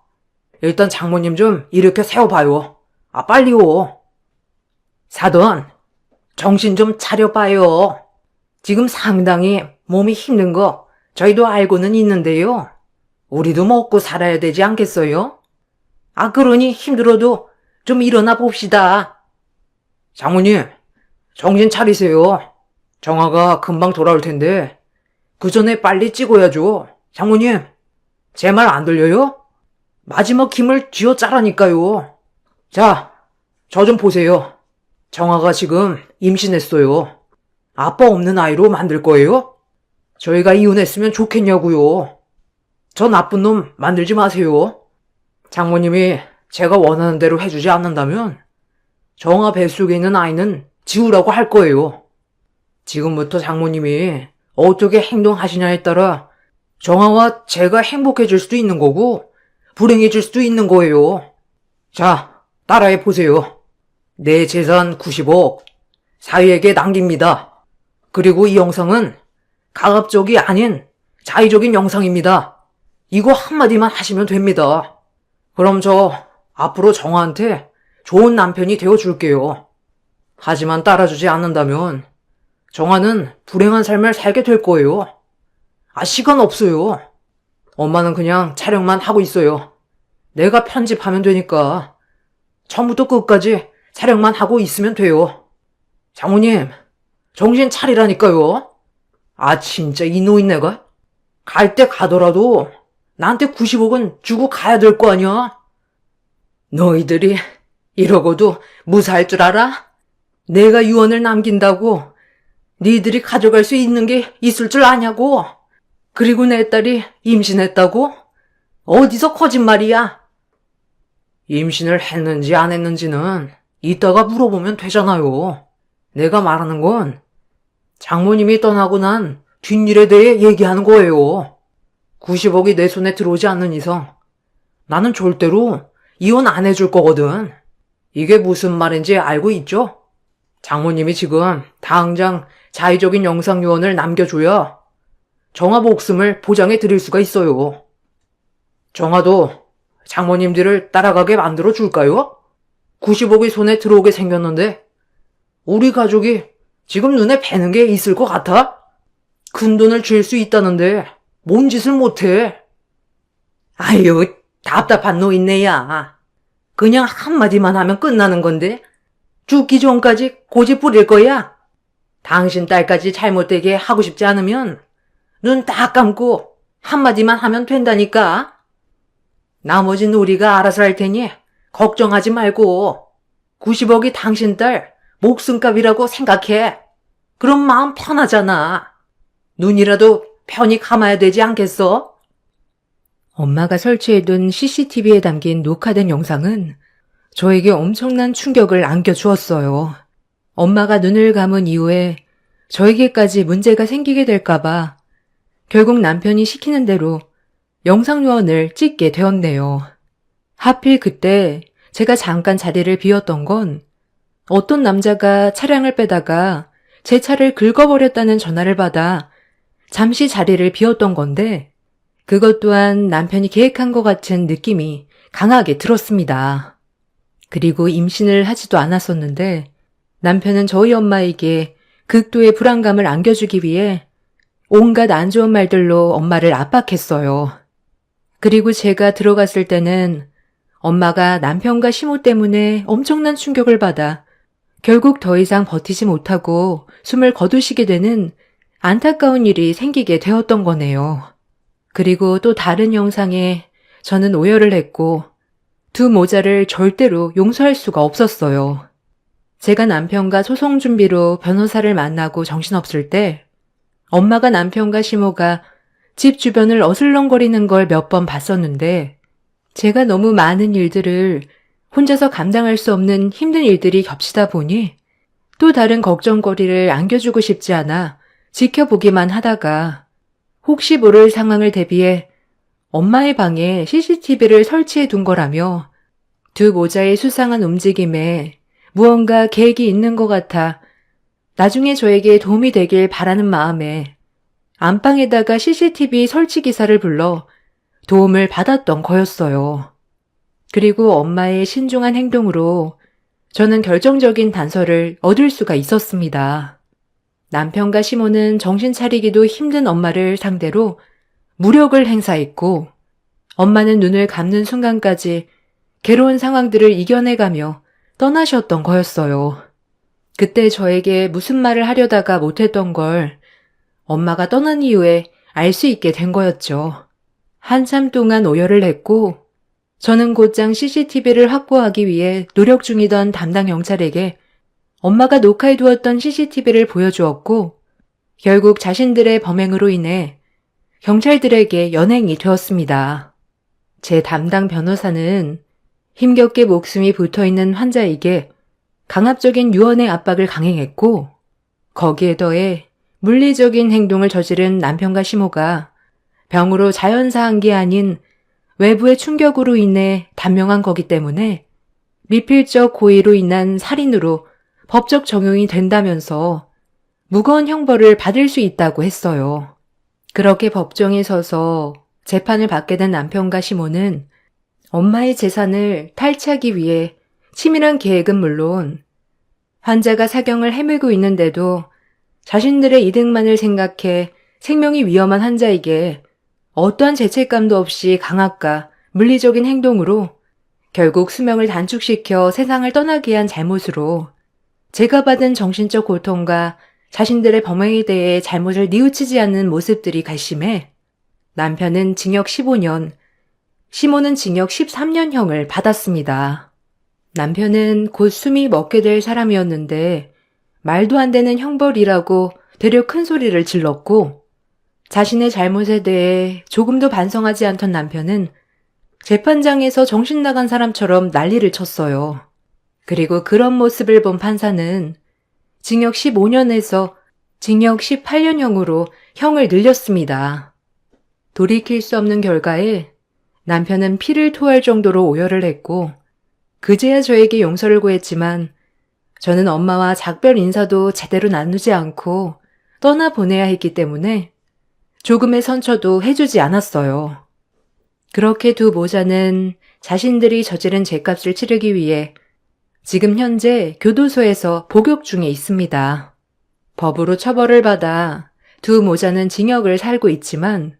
일단 장모님 좀 이렇게 세워봐요. 빨리요. 사돈, 정신 좀 차려봐요. 지금 상당히 몸이 힘든 거 저희도 알고는 있는데요. 우리도 먹고 살아야 되지 않겠어요? 그러니 힘들어도 좀 일어나 봅시다. 장모님, 정신 차리세요. 정아가 금방 돌아올 텐데 그 전에 빨리 찍어야죠. 장모님, 제 말 안 들려요? 마지막 힘을 쥐어짜라니까요. 자, 저 좀 보세요. 정아가 지금 임신했어요. 아빠 없는 아이로 만들 거예요? 저희가 이혼했으면 좋겠냐고요. 저 나쁜 놈 만들지 마세요. 장모님이 제가 원하는 대로 해주지 않는다면 정아 뱃속에 있는 아이는 지우라고 할 거예요. 지금부터 장모님이 어떻게 행동하시냐에 따라 정아와 제가 행복해질 수도 있는 거고 불행해질 수도 있는 거예요. 자, 따라해 보세요. 내 재산 90억 사위에게 남깁니다. 그리고 이 영상은 강압적이 아닌 자의적인 영상입니다. 이거 한마디만 하시면 됩니다. 그럼 저 앞으로 정아한테 좋은 남편이 되어줄게요. 하지만 따라주지 않는다면 정아는 불행한 삶을 살게 될 거예요. 시간 없어요. 엄마는 그냥 촬영만 하고 있어요. 내가 편집하면 되니까 처음부터 끝까지 촬영만 하고 있으면 돼요. 장모님, 정신 차리라니까요. 진짜 이 노인네가 갈 때 가더라도 나한테 90억은 주고 가야 될 거 아니야? 너희들이 이러고도 무사할 줄 알아? 내가 유언을 남긴다고 니들이 가져갈 수 있는 게 있을 줄 아냐고? 그리고 내 딸이 임신했다고? 어디서 거짓말이야? 임신을 했는지 안 했는지는 이따가 물어보면 되잖아요. 내가 말하는 건 장모님이 떠나고 난 뒷일에 대해 얘기하는 거예요. 90억이 내 손에 들어오지 않는 이상 나는 절대로 이혼 안 해줄 거거든. 이게 무슨 말인지 알고 있죠? 장모님이 지금 당장 자의적인 영상 유언을 남겨줘야 정화 목숨을 보장해 드릴 수가 있어요. 정화도 장모님들을 따라가게 만들어 줄까요? 90억이 손에 들어오게 생겼는데 우리 가족이 지금 눈에 뵈는 게 있을 것 같아? 큰 돈을 줄 수 있다는데 뭔 짓을 못해? 아유, 답답한 노인네야. 그냥 한마디만 하면 끝나는 건데 죽기 전까지 고집 부릴 거야? 당신 딸까지 잘못되게 하고 싶지 않으면 눈 딱 감고 한마디만 하면 된다니까. 나머지는 우리가 알아서 할 테니 걱정하지 말고 90억이 당신 딸 목숨값이라고 생각해. 그럼 마음 편하잖아. 눈이라도 편히 감아야 되지 않겠어? 엄마가 설치해둔 CCTV에 담긴 녹화된 영상은 저에게 엄청난 충격을 안겨주었어요. 엄마가 눈을 감은 이후에 저에게까지 문제가 생기게 될까봐 결국 남편이 시키는 대로 영상 요원을 찍게 되었네요. 하필 그때 제가 잠깐 자리를 비웠던 건 어떤 남자가 차량을 빼다가 제 차를 긁어버렸다는 전화를 받아 잠시 자리를 비웠던 건데 그것 또한 남편이 계획한 것 같은 느낌이 강하게 들었습니다. 그리고 임신을 하지도 않았었는데 남편은 저희 엄마에게 극도의 불안감을 안겨주기 위해 온갖 안 좋은 말들로 엄마를 압박했어요. 그리고 제가 들어갔을 때는 엄마가 남편과 시모 때문에 엄청난 충격을 받아 결국 더 이상 버티지 못하고 숨을 거두시게 되는 안타까운 일이 생기게 되었던 거네요. 그리고 또 다른 영상에 저는 오열을 했고 두 모자를 절대로 용서할 수가 없었어요. 제가 남편과 소송 준비로 변호사를 만나고 정신없을 때 엄마가 남편과 시모가 집 주변을 어슬렁거리는 걸 몇 번 봤었는데 제가 너무 많은 일들을 혼자서 감당할 수 없는 힘든 일들이 겹치다 보니 또 다른 걱정거리를 안겨주고 싶지 않아 지켜보기만 하다가 혹시 모를 상황을 대비해 엄마의 방에 CCTV를 설치해 둔 거라며 두 모자의 수상한 움직임에 무언가 계획이 있는 것 같아 나중에 저에게 도움이 되길 바라는 마음에 안방에다가 CCTV 설치 기사를 불러 도움을 받았던 거였어요. 그리고 엄마의 신중한 행동으로 저는 결정적인 단서를 얻을 수가 있었습니다. 남편과 시모는 정신 차리기도 힘든 엄마를 상대로 무력을 행사했고 엄마는 눈을 감는 순간까지 괴로운 상황들을 이겨내가며 떠나셨던 거였어요. 그때 저에게 무슨 말을 하려다가 못했던 걸 엄마가 떠난 이후에 알 수 있게 된 거였죠. 한참 동안 오열을 했고 저는 곧장 CCTV를 확보하기 위해 노력 중이던 담당 경찰에게 엄마가 녹화해두었던 CCTV를 보여주었고 결국 자신들의 범행으로 인해 경찰들에게 연행이 되었습니다. 제 담당 변호사는 힘겹게 목숨이 붙어있는 환자에게 강압적인 유언의 압박을 강행했고 거기에 더해 물리적인 행동을 저지른 남편과 시모가 병으로 자연사한 게 아닌 외부의 충격으로 인해 단명한 거기 때문에 미필적 고의로 인한 살인으로 법적 적용이 된다면서 무거운 형벌을 받을 수 있다고 했어요. 그렇게 법정에 서서 재판을 받게 된 남편과 시모는 엄마의 재산을 탈취하기 위해 치밀한 계획은 물론 환자가 사경을 헤매고 있는데도 자신들의 이득만을 생각해 생명이 위험한 환자에게 어떠한 죄책감도 없이 강압과 물리적인 행동으로 결국 수명을 단축시켜 세상을 떠나게 한 잘못으로 제가 받은 정신적 고통과 자신들의 범행에 대해 잘못을 뉘우치지 않는 모습들이 괘씸해 남편은 징역 15년, 시모는 징역 13년형을 받았습니다. 남편은 곧 숨이 먹게 될 사람이었는데 말도 안 되는 형벌이라고 되려 큰 소리를 질렀고 자신의 잘못에 대해 조금도 반성하지 않던 남편은 재판장에서 정신 나간 사람처럼 난리를 쳤어요. 그리고 그런 모습을 본 판사는 징역 15년에서 징역 18년형으로 형을 늘렸습니다. 돌이킬 수 없는 결과에 남편은 피를 토할 정도로 오열을 했고 그제야 저에게 용서를 구했지만 저는 엄마와 작별 인사도 제대로 나누지 않고 떠나보내야 했기 때문에 조금의 선처도 해주지 않았어요. 그렇게 두 모자는 자신들이 저지른 죄값을 치르기 위해 지금 현재 교도소에서 복역 중에 있습니다. 법으로 처벌을 받아 두 모자는 징역을 살고 있지만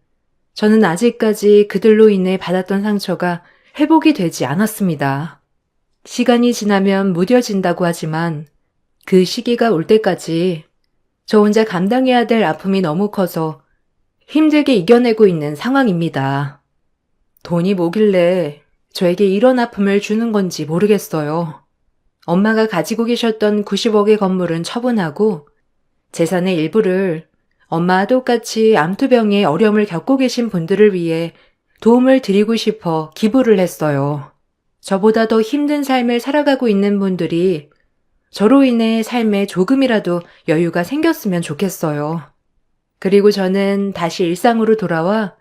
저는 아직까지 그들로 인해 받았던 상처가 회복이 되지 않았습니다. 시간이 지나면 무뎌진다고 하지만 그 시기가 올 때까지 저 혼자 감당해야 될 아픔이 너무 커서 힘들게 이겨내고 있는 상황입니다. 돈이 뭐길래 저에게 이런 아픔을 주는 건지 모르겠어요. 엄마가 가지고 계셨던 90억의 건물은 처분하고 재산의 일부를 엄마와 똑같이 암투병의 어려움을 겪고 계신 분들을 위해 도움을 드리고 싶어 기부를 했어요. 저보다 더 힘든 삶을 살아가고 있는 분들이 저로 인해 삶에 조금이라도 여유가 생겼으면 좋겠어요. 그리고 저는 다시 일상으로 돌아와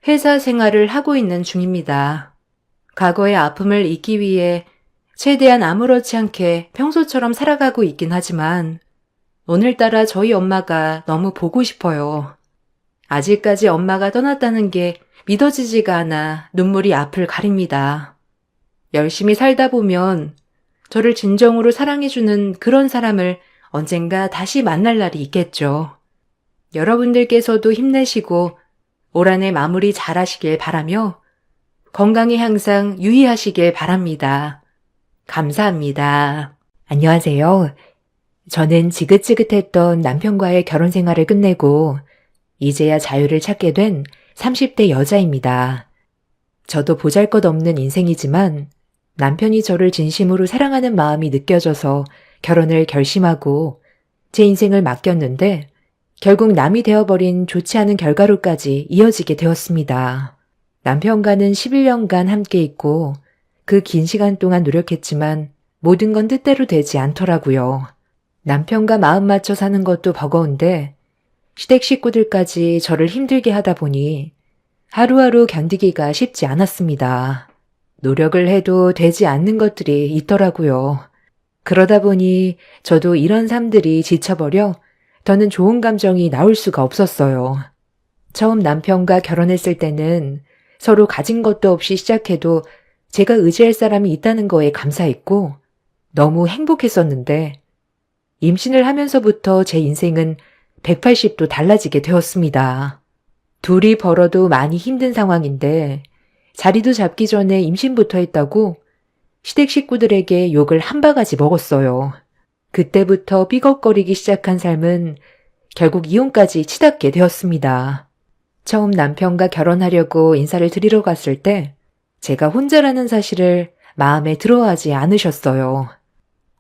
회사 생활을 하고 있는 중입니다. 과거의 아픔을 잊기 위해 최대한 아무렇지 않게 평소처럼 살아가고 있긴 하지만 오늘따라 저희 엄마가 너무 보고 싶어요. 아직까지 엄마가 떠났다는 게 믿어지지가 않아 눈물이 앞을 가립니다. 열심히 살다 보면 저를 진정으로 사랑해주는 그런 사람을 언젠가 다시 만날 날이 있겠죠. 여러분들께서도 힘내시고 올 한해 마무리 잘 하시길 바라며 건강에 항상 유의하시길 바랍니다. 감사합니다. 안녕하세요. 저는 지긋지긋했던 남편과의 결혼 생활을 끝내고 이제야 자유를 찾게 된 30대 여자입니다. 저도 보잘것없는 인생이지만 남편이 저를 진심으로 사랑하는 마음이 느껴져서 결혼을 결심하고 제 인생을 맡겼는데 결국 남이 되어버린 좋지 않은 결과로까지 이어지게 되었습니다. 남편과는 11년간 함께 있고 그 긴 시간 동안 노력했지만 모든 건 뜻대로 되지 않더라고요. 남편과 마음 맞춰 사는 것도 버거운데 시댁 식구들까지 저를 힘들게 하다 보니 하루하루 견디기가 쉽지 않았습니다. 노력을 해도 되지 않는 것들이 있더라고요. 그러다 보니 저도 이런 삶들이 지쳐버려 더는 좋은 감정이 나올 수가 없었어요. 처음 남편과 결혼했을 때는 서로 가진 것도 없이 시작해도 제가 의지할 사람이 있다는 거에 감사했고 너무 행복했었는데 임신을 하면서부터 제 인생은 180도 달라지게 되었습니다. 둘이 벌어도 많이 힘든 상황인데 자리도 잡기 전에 임신부터 했다고 시댁 식구들에게 욕을 한 바가지 먹었어요. 그때부터 삐걱거리기 시작한 삶은 결국 이혼까지 치닫게 되었습니다. 처음 남편과 결혼하려고 인사를 드리러 갔을 때 제가 혼자라는 사실을 마음에 들어하지 않으셨어요.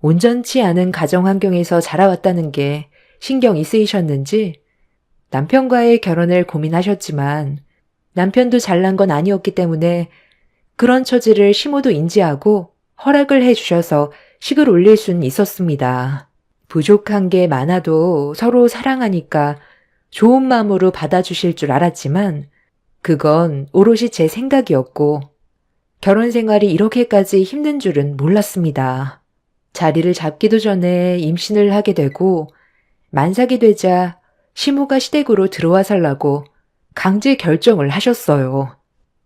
온전치 않은 가정 환경에서 자라왔다는 게 신경이 쓰이셨는지 남편과의 결혼을 고민하셨지만 남편도 잘난 건 아니었기 때문에 그런 처지를 시모도 인지하고 허락을 해주셔서 식을 올릴 수는 있었습니다. 부족한 게 많아도 서로 사랑하니까 좋은 마음으로 받아주실 줄 알았지만 그건 오롯이 제 생각이었고 결혼 생활이 이렇게까지 힘든 줄은 몰랐습니다. 자리를 잡기도 전에 임신을 하게 되고 만삭이 되자 시모가 시댁으로 들어와 살라고 강제 결정을 하셨어요.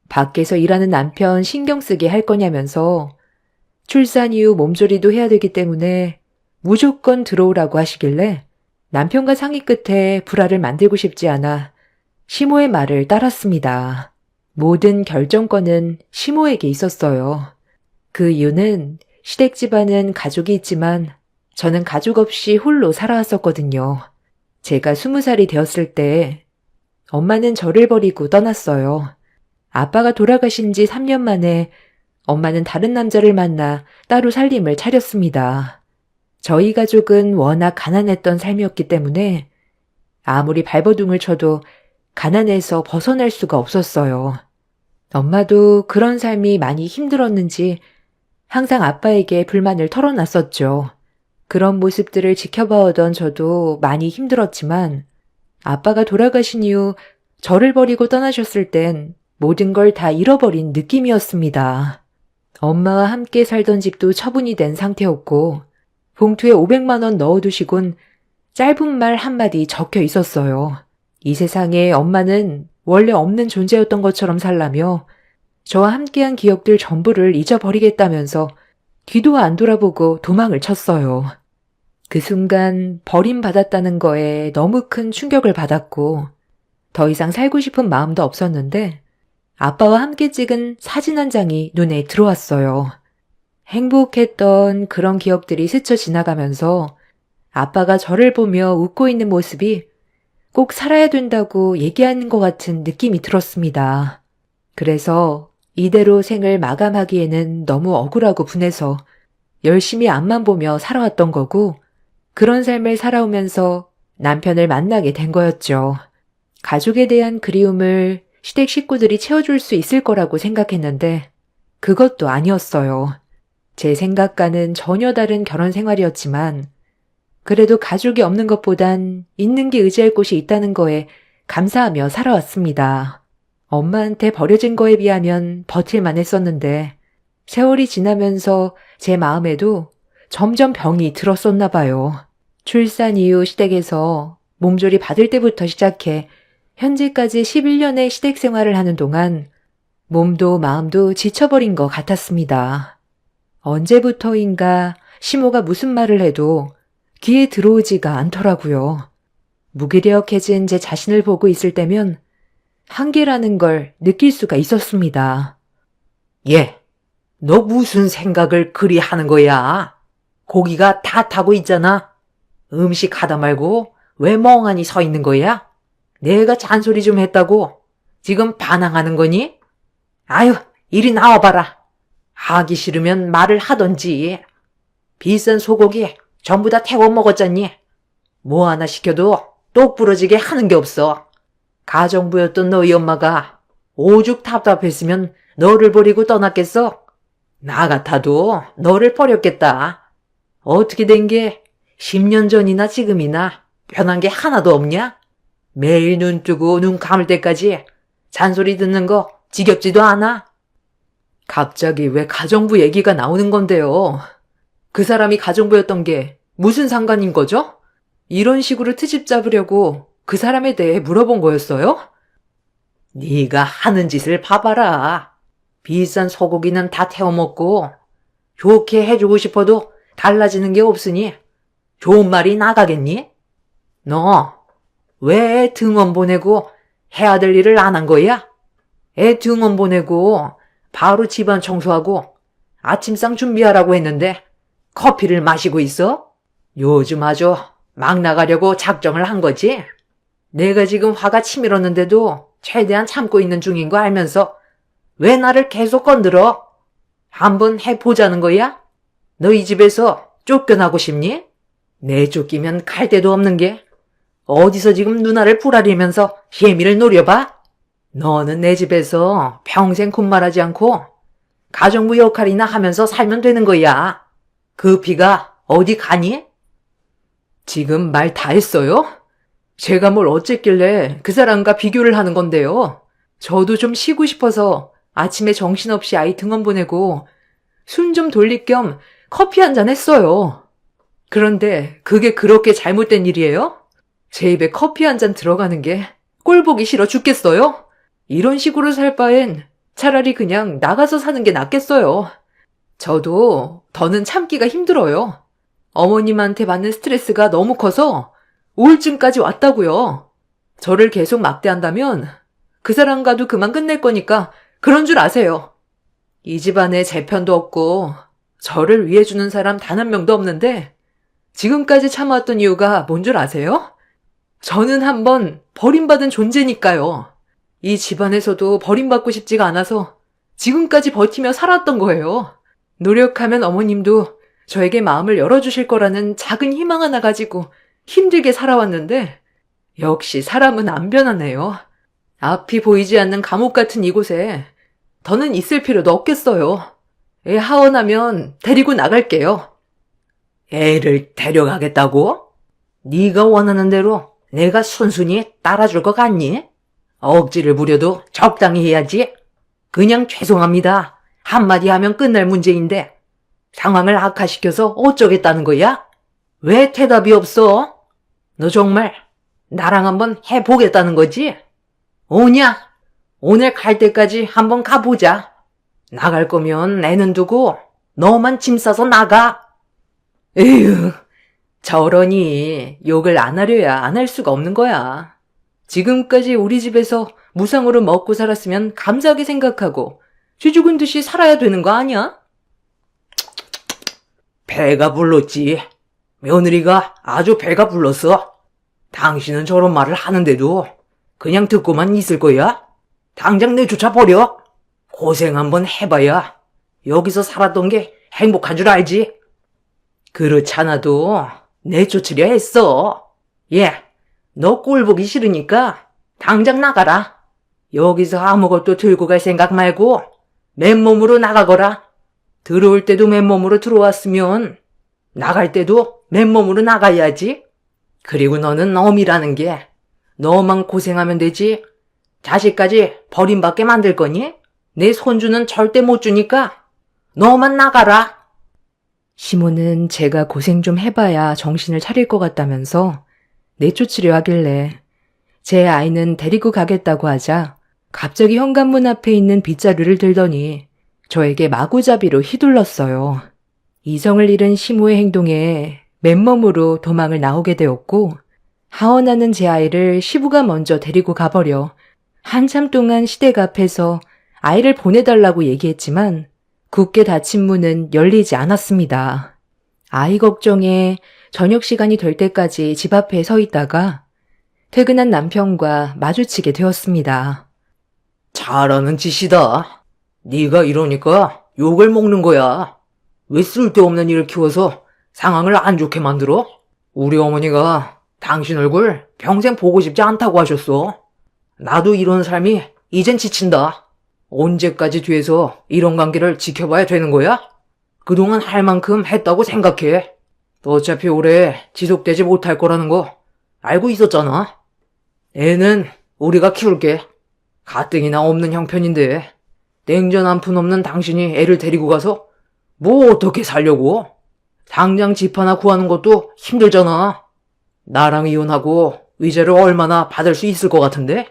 밖에서 일하는 남편 신경 쓰게 할 거냐면서 출산 이후 몸조리도 해야 되기 때문에 무조건 들어오라고 하시길래 남편과 상의 끝에 불화를 만들고 싶지 않아 시모의 말을 따랐습니다. 모든 결정권은 시모에게 있었어요. 그 이유는 시댁 집안은 가족이 있지만 저는 가족 없이 홀로 살아왔었거든요. 제가 20살이 되었을 때 엄마는 저를 버리고 떠났어요. 아빠가 돌아가신 지 3년 만에 엄마는 다른 남자를 만나 따로 살림을 차렸습니다. 저희 가족은 워낙 가난했던 삶이었기 때문에 아무리 발버둥을 쳐도 가난해서 벗어날 수가 없었어요. 엄마도 그런 삶이 많이 힘들었는지 항상 아빠에게 불만을 털어놨었죠. 그런 모습들을 지켜봐오던 저도 많이 힘들었지만 아빠가 돌아가신 이후 저를 버리고 떠나셨을 땐 모든 걸 다 잃어버린 느낌이었습니다. 엄마와 함께 살던 집도 처분이 된 상태였고 봉투에 500만 원 넣어두시곤 짧은 말 한마디 적혀 있었어요. 이 세상에 엄마는 원래 없는 존재였던 것처럼 살라며 저와 함께한 기억들 전부를 잊어버리겠다면서 뒤도 안 돌아보고 도망을 쳤어요. 그 순간 버림받았다는 거에 너무 큰 충격을 받았고 더 이상 살고 싶은 마음도 없었는데 아빠와 함께 찍은 사진 한 장이 눈에 들어왔어요. 행복했던 그런 기억들이 스쳐 지나가면서 아빠가 저를 보며 웃고 있는 모습이 꼭 살아야 된다고 얘기하는 것 같은 느낌이 들었습니다. 그래서 이대로 생을 마감하기에는 너무 억울하고 분해서 열심히 앞만 보며 살아왔던 거고 그런 삶을 살아오면서 남편을 만나게 된 거였죠. 가족에 대한 그리움을 시댁 식구들이 채워줄 수 있을 거라고 생각했는데 그것도 아니었어요. 제 생각과는 전혀 다른 결혼 생활이었지만 그래도 가족이 없는 것보단 있는 게 의지할 곳이 있다는 거에 감사하며 살아왔습니다. 엄마한테 버려진 거에 비하면 버틸만 했었는데 세월이 지나면서 제 마음에도 점점 병이 들었었나 봐요. 출산 이후 시댁에서 몸조리 받을 때부터 시작해 현재까지 11년의 시댁 생활을 하는 동안 몸도 마음도 지쳐버린 것 같았습니다. 언제부터인가 시모가 무슨 말을 해도 귀에 들어오지가 않더라고요. 무기력해진 제 자신을 보고 있을 때면 한계라는 걸 느낄 수가 있었습니다. 얘, 너 무슨 생각을 그리 하는 거야? 고기가 다 타고 있잖아. 음식 하다 말고 왜 멍하니 서 있는 거야? 내가 잔소리 좀 했다고 지금 반항하는 거니? 아유, 이리 나와봐라. 하기 싫으면 말을 하던지. 비싼 소고기 전부 다 태워 먹었잖니. 뭐 하나 시켜도 똑 부러지게 하는 게 없어. 가정부였던 너희 엄마가 오죽 답답했으면 너를 버리고 떠났겠어? 나 같아도 너를 버렸겠다. 어떻게 된 게 10년 전이나 지금이나 변한 게 하나도 없냐? 매일 눈 뜨고 눈 감을 때까지 잔소리 듣는 거 지겹지도 않아? 갑자기 왜 가정부 얘기가 나오는 건데요? 그 사람이 가정부였던 게 무슨 상관인 거죠? 이런 식으로 트집 잡으려고 그 사람에 대해 물어본 거였어요? 네가 하는 짓을 봐봐라. 비싼 소고기는 다 태워 먹고 좋게 해주고 싶어도 달라지는 게 없으니 좋은 말이 나가겠니? 너 왜 등원 보내고 해야 될 일을 안 한 거야? 애 등원 보내고 바로 집안 청소하고 아침상 준비하라고 했는데 커피를 마시고 있어? 요즘 아주 막 나가려고 작정을 한 거지? 내가 지금 화가 치밀었는데도 최대한 참고 있는 중인 거 알면서 왜 나를 계속 건드려? 한번 해보자는 거야? 너 이 집에서 쫓겨나고 싶니? 내쫓기면 갈 데도 없는 게 어디서 지금 누나를 부라리면서 혜미를 노려봐? 너는 내 집에서 평생 군말하지 않고 가정부 역할이나 하면서 살면 되는 거야. 그 피가 어디 가니? 지금 말 다 했어요? 제가 뭘 어쨌길래 그 사람과 비교를 하는 건데요. 저도 좀 쉬고 싶어서 아침에 정신없이 아이 등원 보내고 숨 좀 돌릴 겸 커피 한 잔 했어요. 그런데 그게 그렇게 잘못된 일이에요? 제 입에 커피 한 잔 들어가는 게 꼴 보기 싫어 죽겠어요? 이런 식으로 살 바엔 차라리 그냥 나가서 사는 게 낫겠어요. 저도 더는 참기가 힘들어요. 어머님한테 받는 스트레스가 너무 커서 우울증까지 왔다고요. 저를 계속 막대한다면 그 사람과도 그만 끝낼 거니까 그런 줄 아세요. 이 집안에 제 편도 없고 저를 위해주는 사람 단 한 명도 없는데 지금까지 참아왔던 이유가 뭔 줄 아세요? 저는 한번 버림받은 존재니까요. 이 집안에서도 버림받고 싶지가 않아서 지금까지 버티며 살았던 거예요. 노력하면 어머님도 저에게 마음을 열어주실 거라는 작은 희망 하나 가지고 힘들게 살아왔는데 역시 사람은 안 변하네요. 앞이 보이지 않는 감옥 같은 이곳에 더는 있을 필요도 없겠어요. 애 하원하면 데리고 나갈게요. 애를 데려가겠다고? 네가 원하는 대로 내가 순순히 따라줄 것 같니? 억지를 부려도 적당히 해야지. 그냥 죄송합니다. 한마디 하면 끝날 문제인데 상황을 악화시켜서 어쩌겠다는 거야? 왜 대답이 없어? 너 정말 나랑 한번 해보겠다는 거지? 오냐? 오늘 갈 때까지 한번 가보자. 나갈 거면 애는 두고 너만 짐 싸서 나가. 에휴, 저러니 욕을 안 하려야 안 할 수가 없는 거야. 지금까지 우리 집에서 무상으로 먹고 살았으면 감사하게 생각하고 쥐 죽은 듯이 살아야 되는 거 아니야? 배가 불렀지. 며느리가 아주 배가 불렀어. 당신은 저런 말을 하는데도 그냥 듣고만 있을 거야? 당장 내쫓아 버려. 고생 한번 해봐야 여기서 살았던 게 행복한 줄 알지? 그렇잖아도 내쫓으려 했어. 예, 너 꼴 보기 싫으니까 당장 나가라. 여기서 아무것도 들고 갈 생각 말고 맨몸으로 나가거라. 들어올 때도 맨몸으로 들어왔으면 나갈 때도 맨몸으로 나가야지. 그리고 너는 어미라는 게 너만 고생하면 되지. 자식까지 버림받게 만들 거니? 내 손주는 절대 못 주니까 너만 나가라. 시모는 제가 고생 좀 해봐야 정신을 차릴 것 같다면서 내쫓으려 하길래 제 아이는 데리고 가겠다고 하자 갑자기 현관문 앞에 있는 빗자루를 들더니 저에게 마구잡이로 휘둘렀어요. 이성을 잃은 시모의 행동에 맨몸으로 도망을 나오게 되었고 하원하는 제 아이를 시부가 먼저 데리고 가버려 한참 동안 시댁 앞에서 아이를 보내달라고 얘기했지만 굳게 닫힌 문은 열리지 않았습니다. 아이 걱정에 저녁 시간이 될 때까지 집 앞에 서 있다가 퇴근한 남편과 마주치게 되었습니다. 잘하는 짓이다. 네가 이러니까 욕을 먹는 거야. 왜 쓸데없는 일을 키워서 상황을 안 좋게 만들어? 우리 어머니가 당신 얼굴 평생 보고 싶지 않다고 하셨어. 나도 이런 삶이 이젠 지친다. 언제까지 뒤에서 이런 관계를 지켜봐야 되는 거야? 그동안 할 만큼 했다고 생각해. 어차피 오래 지속되지 못할 거라는 거 알고 있었잖아. 애는 우리가 키울게. 가뜩이나 없는 형편인데 냉전 한 푼 없는 당신이 애를 데리고 가서 뭐 어떻게 살려고? 당장 집 하나 구하는 것도 힘들잖아. 나랑 이혼하고 위자료 얼마나 받을 수 있을 것 같은데?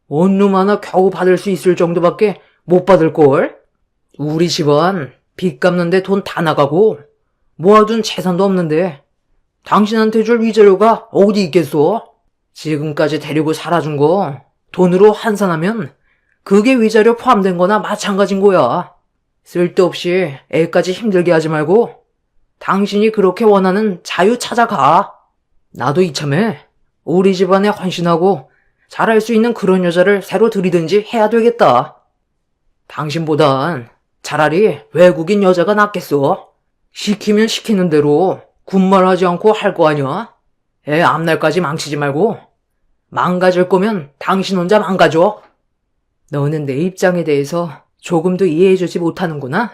원룸 하나 겨우 받을 수 있을 정도밖에 못 받을걸? 우리 집안 빚 갚는데 돈 다 나가고 모아둔 재산도 없는데 당신한테 줄 위자료가 어디 있겠어? 지금까지 데리고 살아준 거 돈으로 환산하면 그게 위자료 포함된 거나 마찬가지인 거야. 쓸데없이 애까지 힘들게 하지 말고 당신이 그렇게 원하는 자유 찾아가. 나도 이참에 우리 집안에 헌신하고 잘할 수 있는 그런 여자를 새로 들이든지 해야 되겠다. 당신보단 차라리 외국인 여자가 낫겠어. 시키면 시키는 대로 군말하지 않고 할 거 아니야? 애 앞날까지 망치지 말고 망가질 거면 당신 혼자 망가져. 너는 내 입장에 대해서 조금도 이해해주지 못하는구나.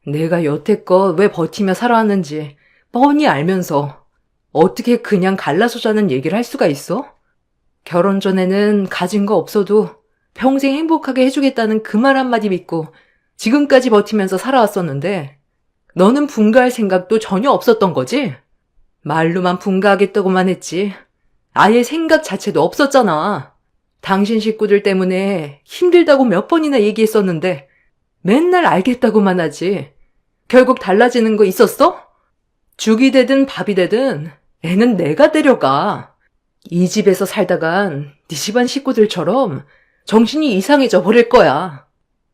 내가 여태껏 왜 버티며 살아왔는지 뻔히 알면서 어떻게 그냥 갈라서자는 얘기를 할 수가 있어? 결혼 전에는 가진 거 없어도 평생 행복하게 해주겠다는 그 말 한마디 믿고 지금까지 버티면서 살아왔었는데 너는 분가할 생각도 전혀 없었던 거지? 말로만 분가하겠다고만 했지. 아예 생각 자체도 없었잖아. 당신 식구들 때문에 힘들다고 몇 번이나 얘기했었는데 맨날 알겠다고만 하지. 결국 달라지는 거 있었어? 죽이 되든 밥이 되든 애는 내가 데려가. 이 집에서 살다간 네 집안 식구들처럼 정신이 이상해져 버릴 거야.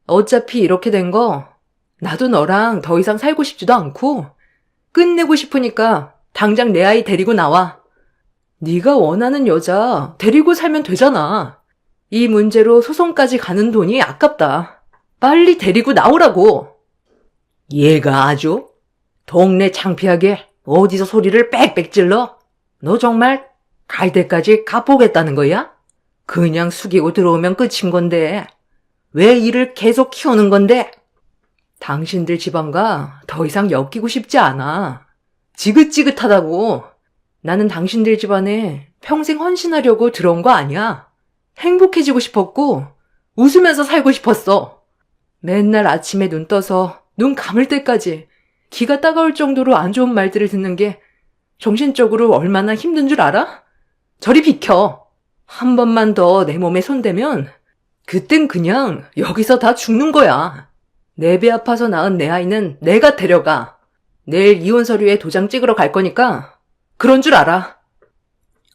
어차피 이렇게 된 거 나도 너랑 더 이상 살고 싶지도 않고 끝내고 싶으니까 당장 내 아이 데리고 나와. 네가 원하는 여자 데리고 살면 되잖아. 이 문제로 소송까지 가는 돈이 아깝다. 빨리 데리고 나오라고. 얘가 아주 동네 창피하게 어디서 소리를 빽빽 질러? 너 정말 갈 때까지 갚보겠다는 거야? 그냥 숙이고 들어오면 끝인 건데 왜 일을 계속 키우는 건데? 당신들 집안과 더 이상 엮이고 싶지 않아. 지긋지긋하다고. 나는 당신들 집안에 평생 헌신하려고 들어온 거 아니야. 행복해지고 싶었고 웃으면서 살고 싶었어. 맨날 아침에 눈 떠서 눈 감을 때까지 기가 따가울 정도로 안 좋은 말들을 듣는 게 정신적으로 얼마나 힘든 줄 알아? 저리 비켜. 한 번만 더 내 몸에 손대면 그땐 그냥 여기서 다 죽는 거야. 내 배 아파서 낳은 내 아이는 내가 데려가. 내일 이혼 서류에 도장 찍으러 갈 거니까 그런 줄 알아.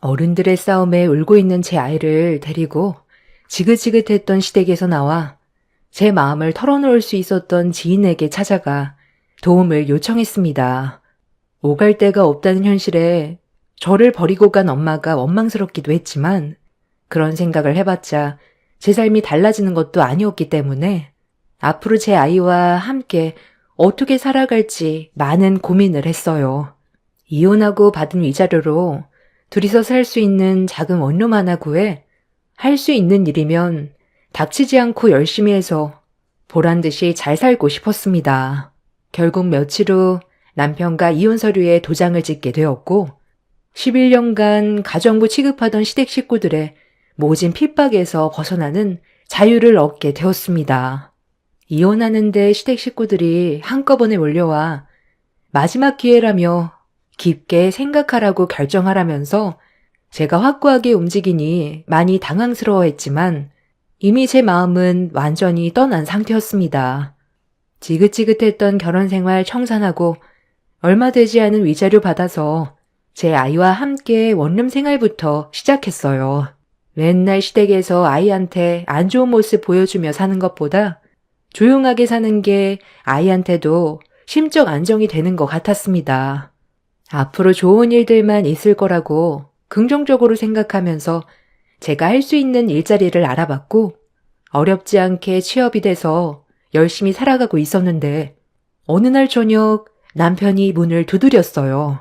어른들의 싸움에 울고 있는 제 아이를 데리고 지긋지긋했던 시댁에서 나와 제 마음을 털어놓을 수 있었던 지인에게 찾아가 도움을 요청했습니다. 오갈 데가 없다는 현실에 저를 버리고 간 엄마가 원망스럽기도 했지만 그런 생각을 해봤자 제 삶이 달라지는 것도 아니었기 때문에 앞으로 제 아이와 함께 어떻게 살아갈지 많은 고민을 했어요. 이혼하고 받은 위자료로 둘이서 살 수 있는 작은 원룸 하나 구해 할 수 있는 일이면 닥치지 않고 열심히 해서 보란 듯이 잘 살고 싶었습니다. 결국 며칠 후 남편과 이혼 서류에 도장을 찍게 되었고 11년간 가정부 취급하던 시댁 식구들의 모진 핍박에서 벗어나는 자유를 얻게 되었습니다. 이혼하는데 시댁 식구들이 한꺼번에 몰려와 마지막 기회라며 깊게 생각하라고 결정하라면서 제가 확고하게 움직이니 많이 당황스러워했지만 이미 제 마음은 완전히 떠난 상태였습니다. 지긋지긋했던 결혼생활 청산하고 얼마 되지 않은 위자료 받아서 제 아이와 함께 원룸 생활부터 시작했어요. 맨날 시댁에서 아이한테 안 좋은 모습 보여주며 사는 것보다 조용하게 사는 게 아이한테도 심적 안정이 되는 것 같았습니다. 앞으로 좋은 일들만 있을 거라고 긍정적으로 생각하면서 제가 할 수 있는 일자리를 알아봤고 어렵지 않게 취업이 돼서 열심히 살아가고 있었는데 어느 날 저녁 남편이 문을 두드렸어요.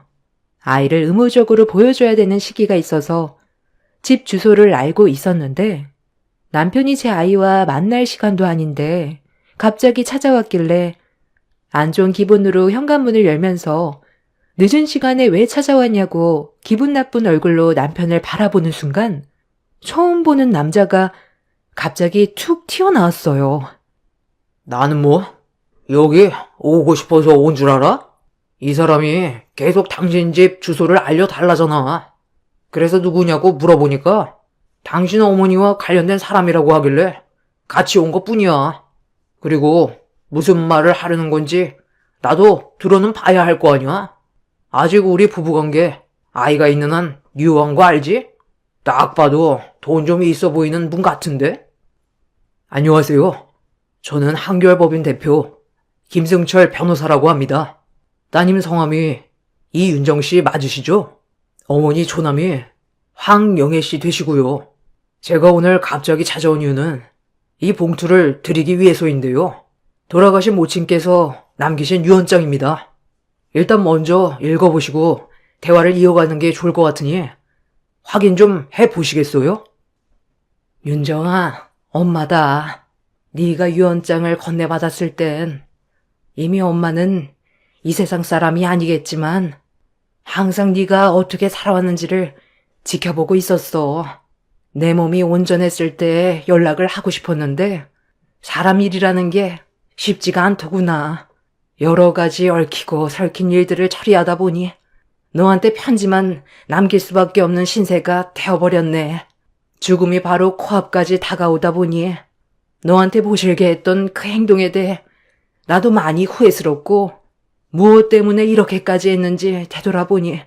아이를 의무적으로 보여줘야 되는 시기가 있어서 집 주소를 알고 있었는데 남편이 제 아이와 만날 시간도 아닌데 갑자기 찾아왔길래 안 좋은 기분으로 현관문을 열면서 늦은 시간에 왜 찾아왔냐고 기분 나쁜 얼굴로 남편을 바라보는 순간 처음 보는 남자가 갑자기 툭 튀어나왔어요. 나는 뭐 여기 오고 싶어서 온 줄 알아? 이 사람이 계속 당신 집 주소를 알려달라잖아. 그래서 누구냐고 물어보니까 당신 어머니와 관련된 사람이라고 하길래 같이 온 것뿐이야. 그리고 무슨 말을 하려는 건지 나도 들어는 봐야 할 거 아니야. 아직 우리 부부관계 아이가 있는 한 유효한 거 알지? 딱 봐도 돈 좀 있어 보이는 분 같은데? 안녕하세요. 저는 한결법인 대표 김승철 변호사라고 합니다. 따님 성함이 이윤정 씨 맞으시죠? 어머니 조남이 황영애 씨 되시고요. 제가 오늘 갑자기 찾아온 이유는 이 봉투를 드리기 위해서인데요. 돌아가신 모친께서 남기신 유언장입니다. 일단 먼저 읽어보시고 대화를 이어가는 게 좋을 것 같으니 확인 좀 해보시겠어요? 윤정아, 엄마다. 네가 유언장을 건네받았을 땐 이미 엄마는 이 세상 사람이 아니겠지만 항상 네가 어떻게 살아왔는지를 지켜보고 있었어. 내 몸이 온전했을 때 연락을 하고 싶었는데 사람 일이라는 게 쉽지가 않더구나. 여러 가지 얽히고 설킨 일들을 처리하다 보니 너한테 편지만 남길 수밖에 없는 신세가 되어버렸네. 죽음이 바로 코앞까지 다가오다 보니 너한테 보실게 했던 그 행동에 대해 나도 많이 후회스럽고 무엇 때문에 이렇게까지 했는지 되돌아보니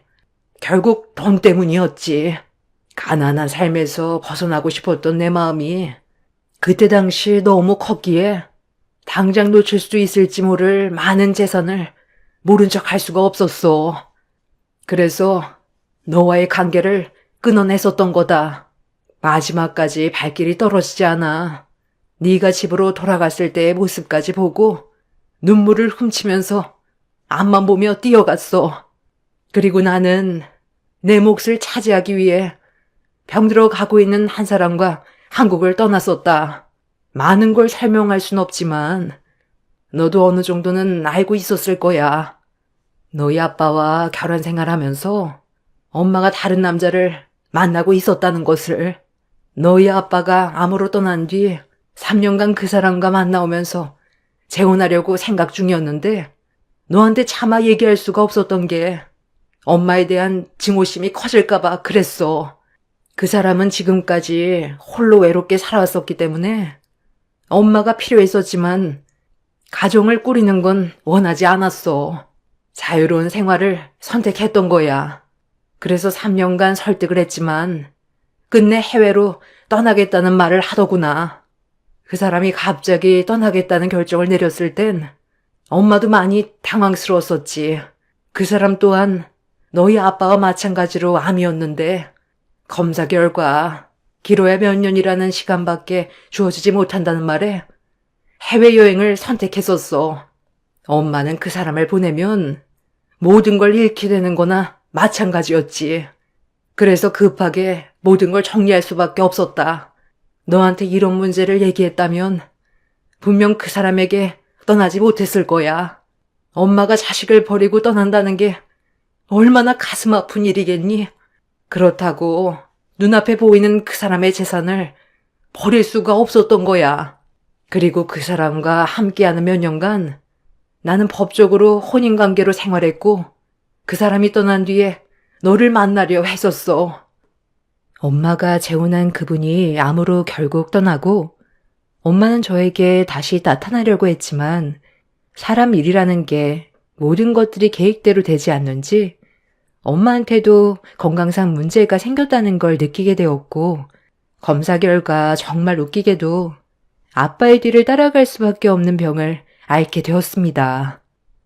결국 돈 때문이었지. 가난한 삶에서 벗어나고 싶었던 내 마음이 그때 당시 너무 컸기에 당장 놓칠 수 있을지 모를 많은 재산을 모른 척 할 수가 없었어. 그래서 너와의 관계를 끊어냈었던 거다. 마지막까지 발길이 떨어지지 않아. 네가 집으로 돌아갔을 때의 모습까지 보고 눈물을 훔치면서 앞만 보며 뛰어갔어. 그리고 나는 내 몫을 차지하기 위해 병들어 가고 있는 한 사람과 한국을 떠났었다. 많은 걸 설명할 순 없지만 너도 어느 정도는 알고 있었을 거야. 너희 아빠와 결혼 생활하면서 엄마가 다른 남자를 만나고 있었다는 것을. 너희 아빠가 암으로 떠난 뒤 3년간 그 사람과 만나오면서 재혼하려고 생각 중이었는데 너한테 차마 얘기할 수가 없었던 게 엄마에 대한 증오심이 커질까봐 그랬어. 그 사람은 지금까지 홀로 외롭게 살아왔었기 때문에 엄마가 필요했었지만 가정을 꾸리는 건 원하지 않았어. 자유로운 생활을 선택했던 거야. 그래서 3년간 설득을 했지만 끝내 해외로 떠나겠다는 말을 하더구나. 그 사람이 갑자기 떠나겠다는 결정을 내렸을 땐 엄마도 많이 당황스러웠었지. 그 사람 또한 너희 아빠와 마찬가지로 암이었는데 검사 결과 길어야 몇 년이라는 시간밖에 주어지지 못한다는 말에 해외여행을 선택했었어. 엄마는 그 사람을 보내면 모든 걸 잃게 되는 거나 마찬가지였지. 그래서 급하게 모든 걸 정리할 수밖에 없었다. 너한테 이런 문제를 얘기했다면 분명 그 사람에게 떠나지 못했을 거야. 엄마가 자식을 버리고 떠난다는 게 얼마나 가슴 아픈 일이겠니? 그렇다고 눈앞에 보이는 그 사람의 재산을 버릴 수가 없었던 거야. 그리고 그 사람과 함께하는 몇 년간 나는 법적으로 혼인관계로 생활했고 그 사람이 떠난 뒤에 너를 만나려 했었어. 엄마가 재혼한 그분이 암으로 결국 떠나고 엄마는 저에게 다시 나타나려고 했지만 사람 일이라는 게 모든 것들이 계획대로 되지 않는지 엄마한테도 건강상 문제가 생겼다는 걸 느끼게 되었고 검사 결과 정말 웃기게도 아빠의 뒤를 따라갈 수밖에 없는 병을 앓게 되었습니다.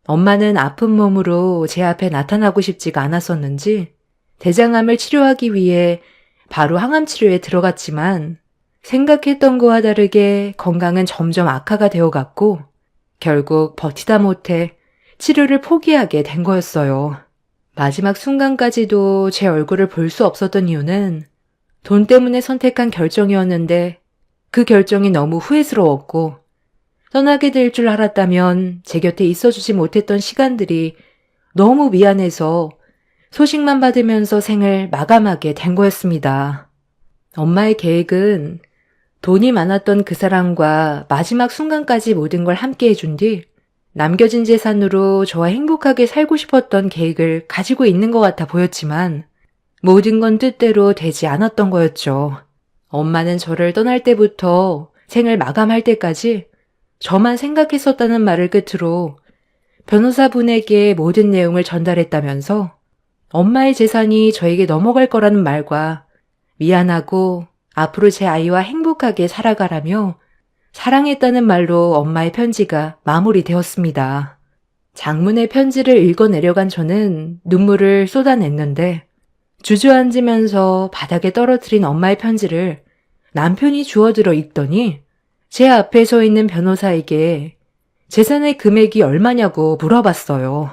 엄마는 아픈 몸으로 제 앞에 나타나고 싶지가 않았었는지 대장암을 치료하기 위해 바로 항암 치료에 들어갔지만 생각했던 거와 다르게 건강은 점점 악화가 되어갔고 결국 버티다 못해 치료를 포기하게 된 거였어요. 마지막 순간까지도 제 얼굴을 볼 수 없었던 이유는 돈 때문에 선택한 결정이었는데 그 결정이 너무 후회스러웠고 떠나게 될 줄 알았다면 제 곁에 있어주지 못했던 시간들이 너무 미안해서 소식만 받으면서 생을 마감하게 된 거였습니다. 엄마의 계획은 돈이 많았던 그 사람과 마지막 순간까지 모든 걸 함께 해준 뒤 남겨진 재산으로 저와 행복하게 살고 싶었던 계획을 가지고 있는 것 같아 보였지만 모든 건 뜻대로 되지 않았던 거였죠. 엄마는 저를 떠날 때부터 생을 마감할 때까지 저만 생각했었다는 말을 끝으로 변호사분에게 모든 내용을 전달했다면서 엄마의 재산이 저에게 넘어갈 거라는 말과 미안하고 앞으로 제 아이와 행복하게 살아가라며 사랑했다는 말로 엄마의 편지가 마무리되었습니다. 장문의 편지를 읽어내려간 저는 눈물을 쏟아냈는데 주저앉으면서 바닥에 떨어뜨린 엄마의 편지를 남편이 주워들어 읽더니 제 앞에 서 있는 변호사에게 재산의 금액이 얼마냐고 물어봤어요.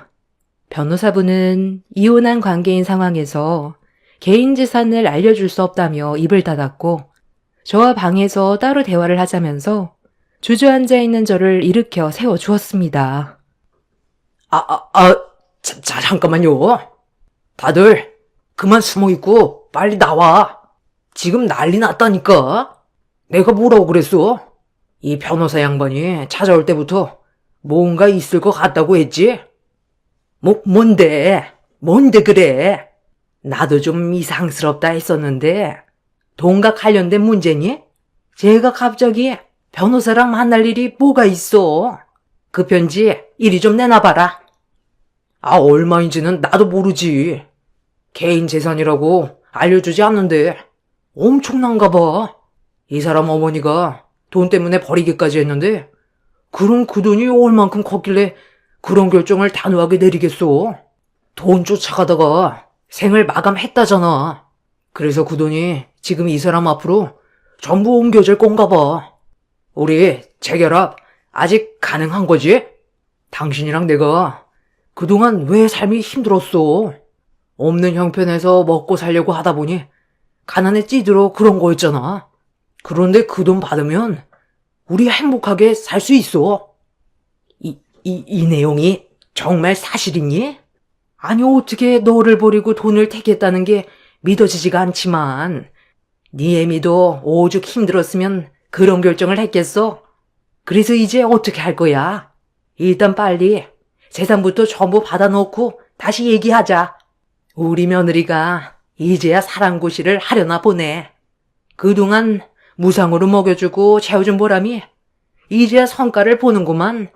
변호사분은 이혼한 관계인 상황에서 개인 재산을 알려줄 수 없다며 입을 닫았고 저와 방에서 따로 대화를 하자면서 주저앉아 있는 저를 일으켜 세워주었습니다. 잠깐만요. 다들 그만 숨어있고 빨리 나와. 지금 난리 났다니까. 내가 뭐라고 그랬어? 이 변호사 양반이 찾아올 때부터 뭔가 있을 것 같다고 했지? 뭔데 그래? 나도 좀 이상스럽다 했었는데 돈과 관련된 문제니? 제가 갑자기 변호사랑 만날 일이 뭐가 있어? 그 편지 이리 좀 내놔봐라. 얼마인지는 나도 모르지. 개인 재산이라고 알려주지 않는데 엄청난가 봐. 이 사람 어머니가 돈 때문에 버리기까지 했는데 그럼 그 돈이 얼만큼 컸길래 그런 결정을 단호하게 내리겠어? 돈 쫓아가다가 생을 마감했다잖아. 그래서 그 돈이 지금 이 사람 앞으로 전부 옮겨질 건가 봐. 우리 재결합 아직 가능한 거지? 당신이랑 내가 그동안 왜 삶이 힘들었어? 없는 형편에서 먹고 살려고 하다 보니 가난에 찌들어 그런 거였잖아. 그런데 그 돈 받으면 우리 행복하게 살 수 있어. 이 내용이 정말 사실이니? 아니, 어떻게 너를 버리고 돈을 택했다는 게 믿어지지가 않지만, 네 애미도 오죽 힘들었으면 그런 결정을 했겠어? 그래서 이제 어떻게 할 거야? 일단 빨리 재산부터 전부 받아놓고 다시 얘기하자. 우리 며느리가 이제야 사랑고시를 하려나 보네. 그동안 무상으로 먹여주고 채워준 보람이 이제야 성과를 보는구만.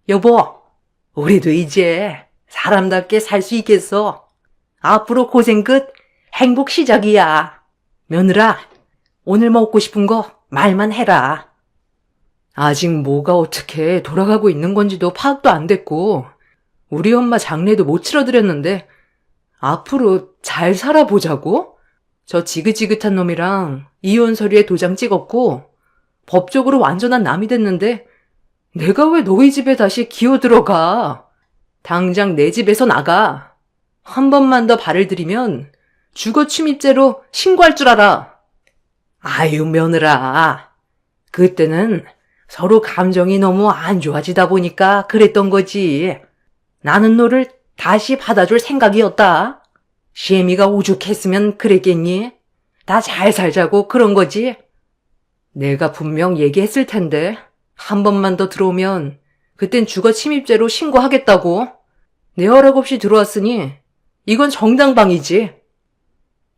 여보, 우리도 이제 사람답게 살 수 있겠어. 앞으로 고생 끝, 행복 시작이야. 며느라, 오늘 먹고 싶은 거 말만 해라. 아직 뭐가 어떻게 돌아가고 있는 건지도 파악도 안 됐고, 우리 엄마 장례도 못 치러드렸는데 앞으로 잘 살아보자고? 저 지긋지긋한 놈이랑 이혼 서류에 도장 찍었고 법적으로 완전한 남이 됐는데 내가 왜 너희 집에 다시 기어 들어가? 당장 내 집에서 나가. 한 번만 더 발을 들이면 주거 침입죄로 신고할 줄 알아. 아유, 며느라. 그때는 서로 감정이 너무 안 좋아지다 보니까 그랬던 거지. 나는 너를 다시 받아줄 생각이었다. 시애미가 오죽했으면 그랬겠니? 다 잘 살자고 그런 거지. 내가 분명 얘기했을 텐데 한 번만 더 들어오면 그땐 주거 침입죄로 신고하겠다고. 내 허락 없이 들어왔으니 이건 정당방위지.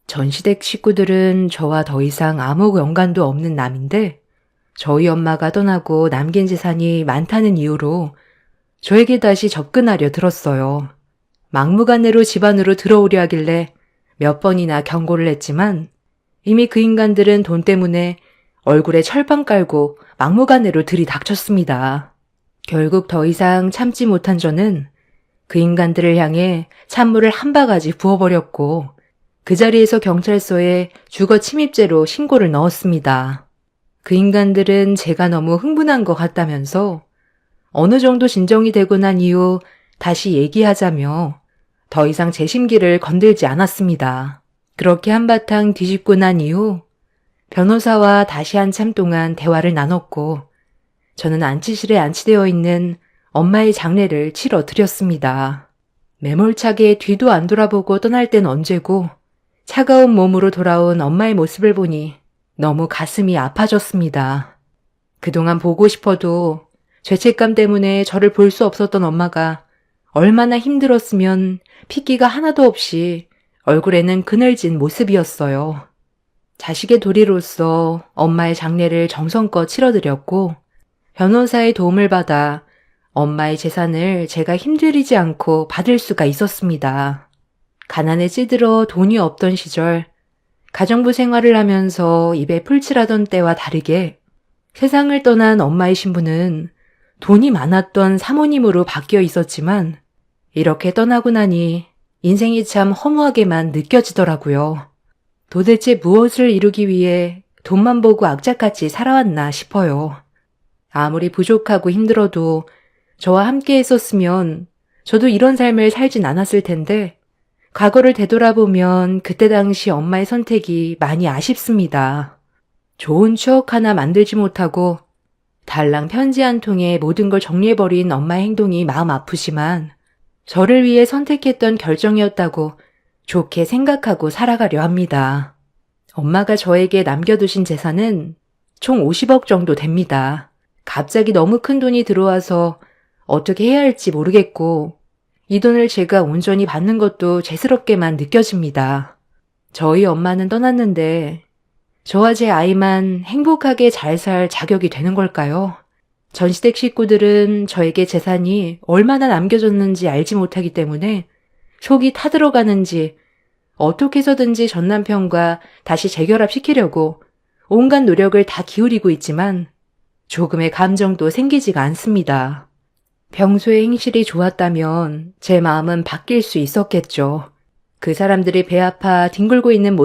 전시댁 식구들은 저와 더 이상 아무 연관도 없는 남인데 저희 엄마가 떠나고 남긴 재산이 많다는 이유로 저에게 다시 접근하려 들었어요. 막무가내로 집 안으로 들어오려 하길래 몇 번이나 경고를 했지만 이미 그 인간들은 돈 때문에 얼굴에 철판 깔고 막무가내로 들이닥쳤습니다. 결국 더 이상 참지 못한 저는 그 인간들을 향해 찬물을 한 바가지 부어버렸고 그 자리에서 경찰서에 주거 침입죄로 신고를 넣었습니다. 그 인간들은 제가 너무 흥분한 것 같다면서 어느 정도 진정이 되고 난 이후 다시 얘기하자며 더 이상 제 심기를 건들지 않았습니다. 그렇게 한바탕 뒤집고 난 이후 변호사와 다시 한참 동안 대화를 나눴고 저는 안치실에 안치되어 있는 엄마의 장례를 치러 드렸습니다. 매몰차게 뒤도 안 돌아보고 떠날 땐 언제고 차가운 몸으로 돌아온 엄마의 모습을 보니 너무 가슴이 아파졌습니다. 그동안 보고 싶어도 죄책감 때문에 저를 볼 수 없었던 엄마가 얼마나 힘들었으면 핏기가 하나도 없이 얼굴에는 그늘진 모습이었어요. 자식의 도리로서 엄마의 장례를 정성껏 치러드렸고 변호사의 도움을 받아 엄마의 재산을 제가 힘들이지 않고 받을 수가 있었습니다. 가난에 찌들어 돈이 없던 시절 가정부 생활을 하면서 입에 풀칠하던 때와 다르게 세상을 떠난 엄마의 신부는 돈이 많았던 사모님으로 바뀌어 있었지만 이렇게 떠나고 나니 인생이 참 허무하게만 느껴지더라고요. 도대체 무엇을 이루기 위해 돈만 보고 악착같이 살아왔나 싶어요. 아무리 부족하고 힘들어도 저와 함께 했었으면 저도 이런 삶을 살진 않았을 텐데 과거를 되돌아보면 그때 당시 엄마의 선택이 많이 아쉽습니다. 좋은 추억 하나 만들지 못하고 달랑 편지 한 통에 모든 걸 정리해버린 엄마의 행동이 마음 아프지만 저를 위해 선택했던 결정이었다고 좋게 생각하고 살아가려 합니다. 엄마가 저에게 남겨두신 재산은 총 50억 정도 됩니다. 갑자기 너무 큰 돈이 들어와서 어떻게 해야 할지 모르겠고 이 돈을 제가 온전히 받는 것도 죄스럽게만 느껴집니다. 저희 엄마는 떠났는데 저와 제 아이만 행복하게 잘 살 자격이 되는 걸까요? 전시댁 식구들은 저에게 재산이 얼마나 남겨졌는지 알지 못하기 때문에 속이 타들어가는지 어떻게 해서든지 전 남편과 다시 재결합시키려고 온갖 노력을 다 기울이고 있지만 조금의 감정도 생기지가 않습니다. 평소에 행실이 좋았다면 제 마음은 바뀔 수 있었겠죠. 그 사람들이 배 아파 뒹굴고 있는 모습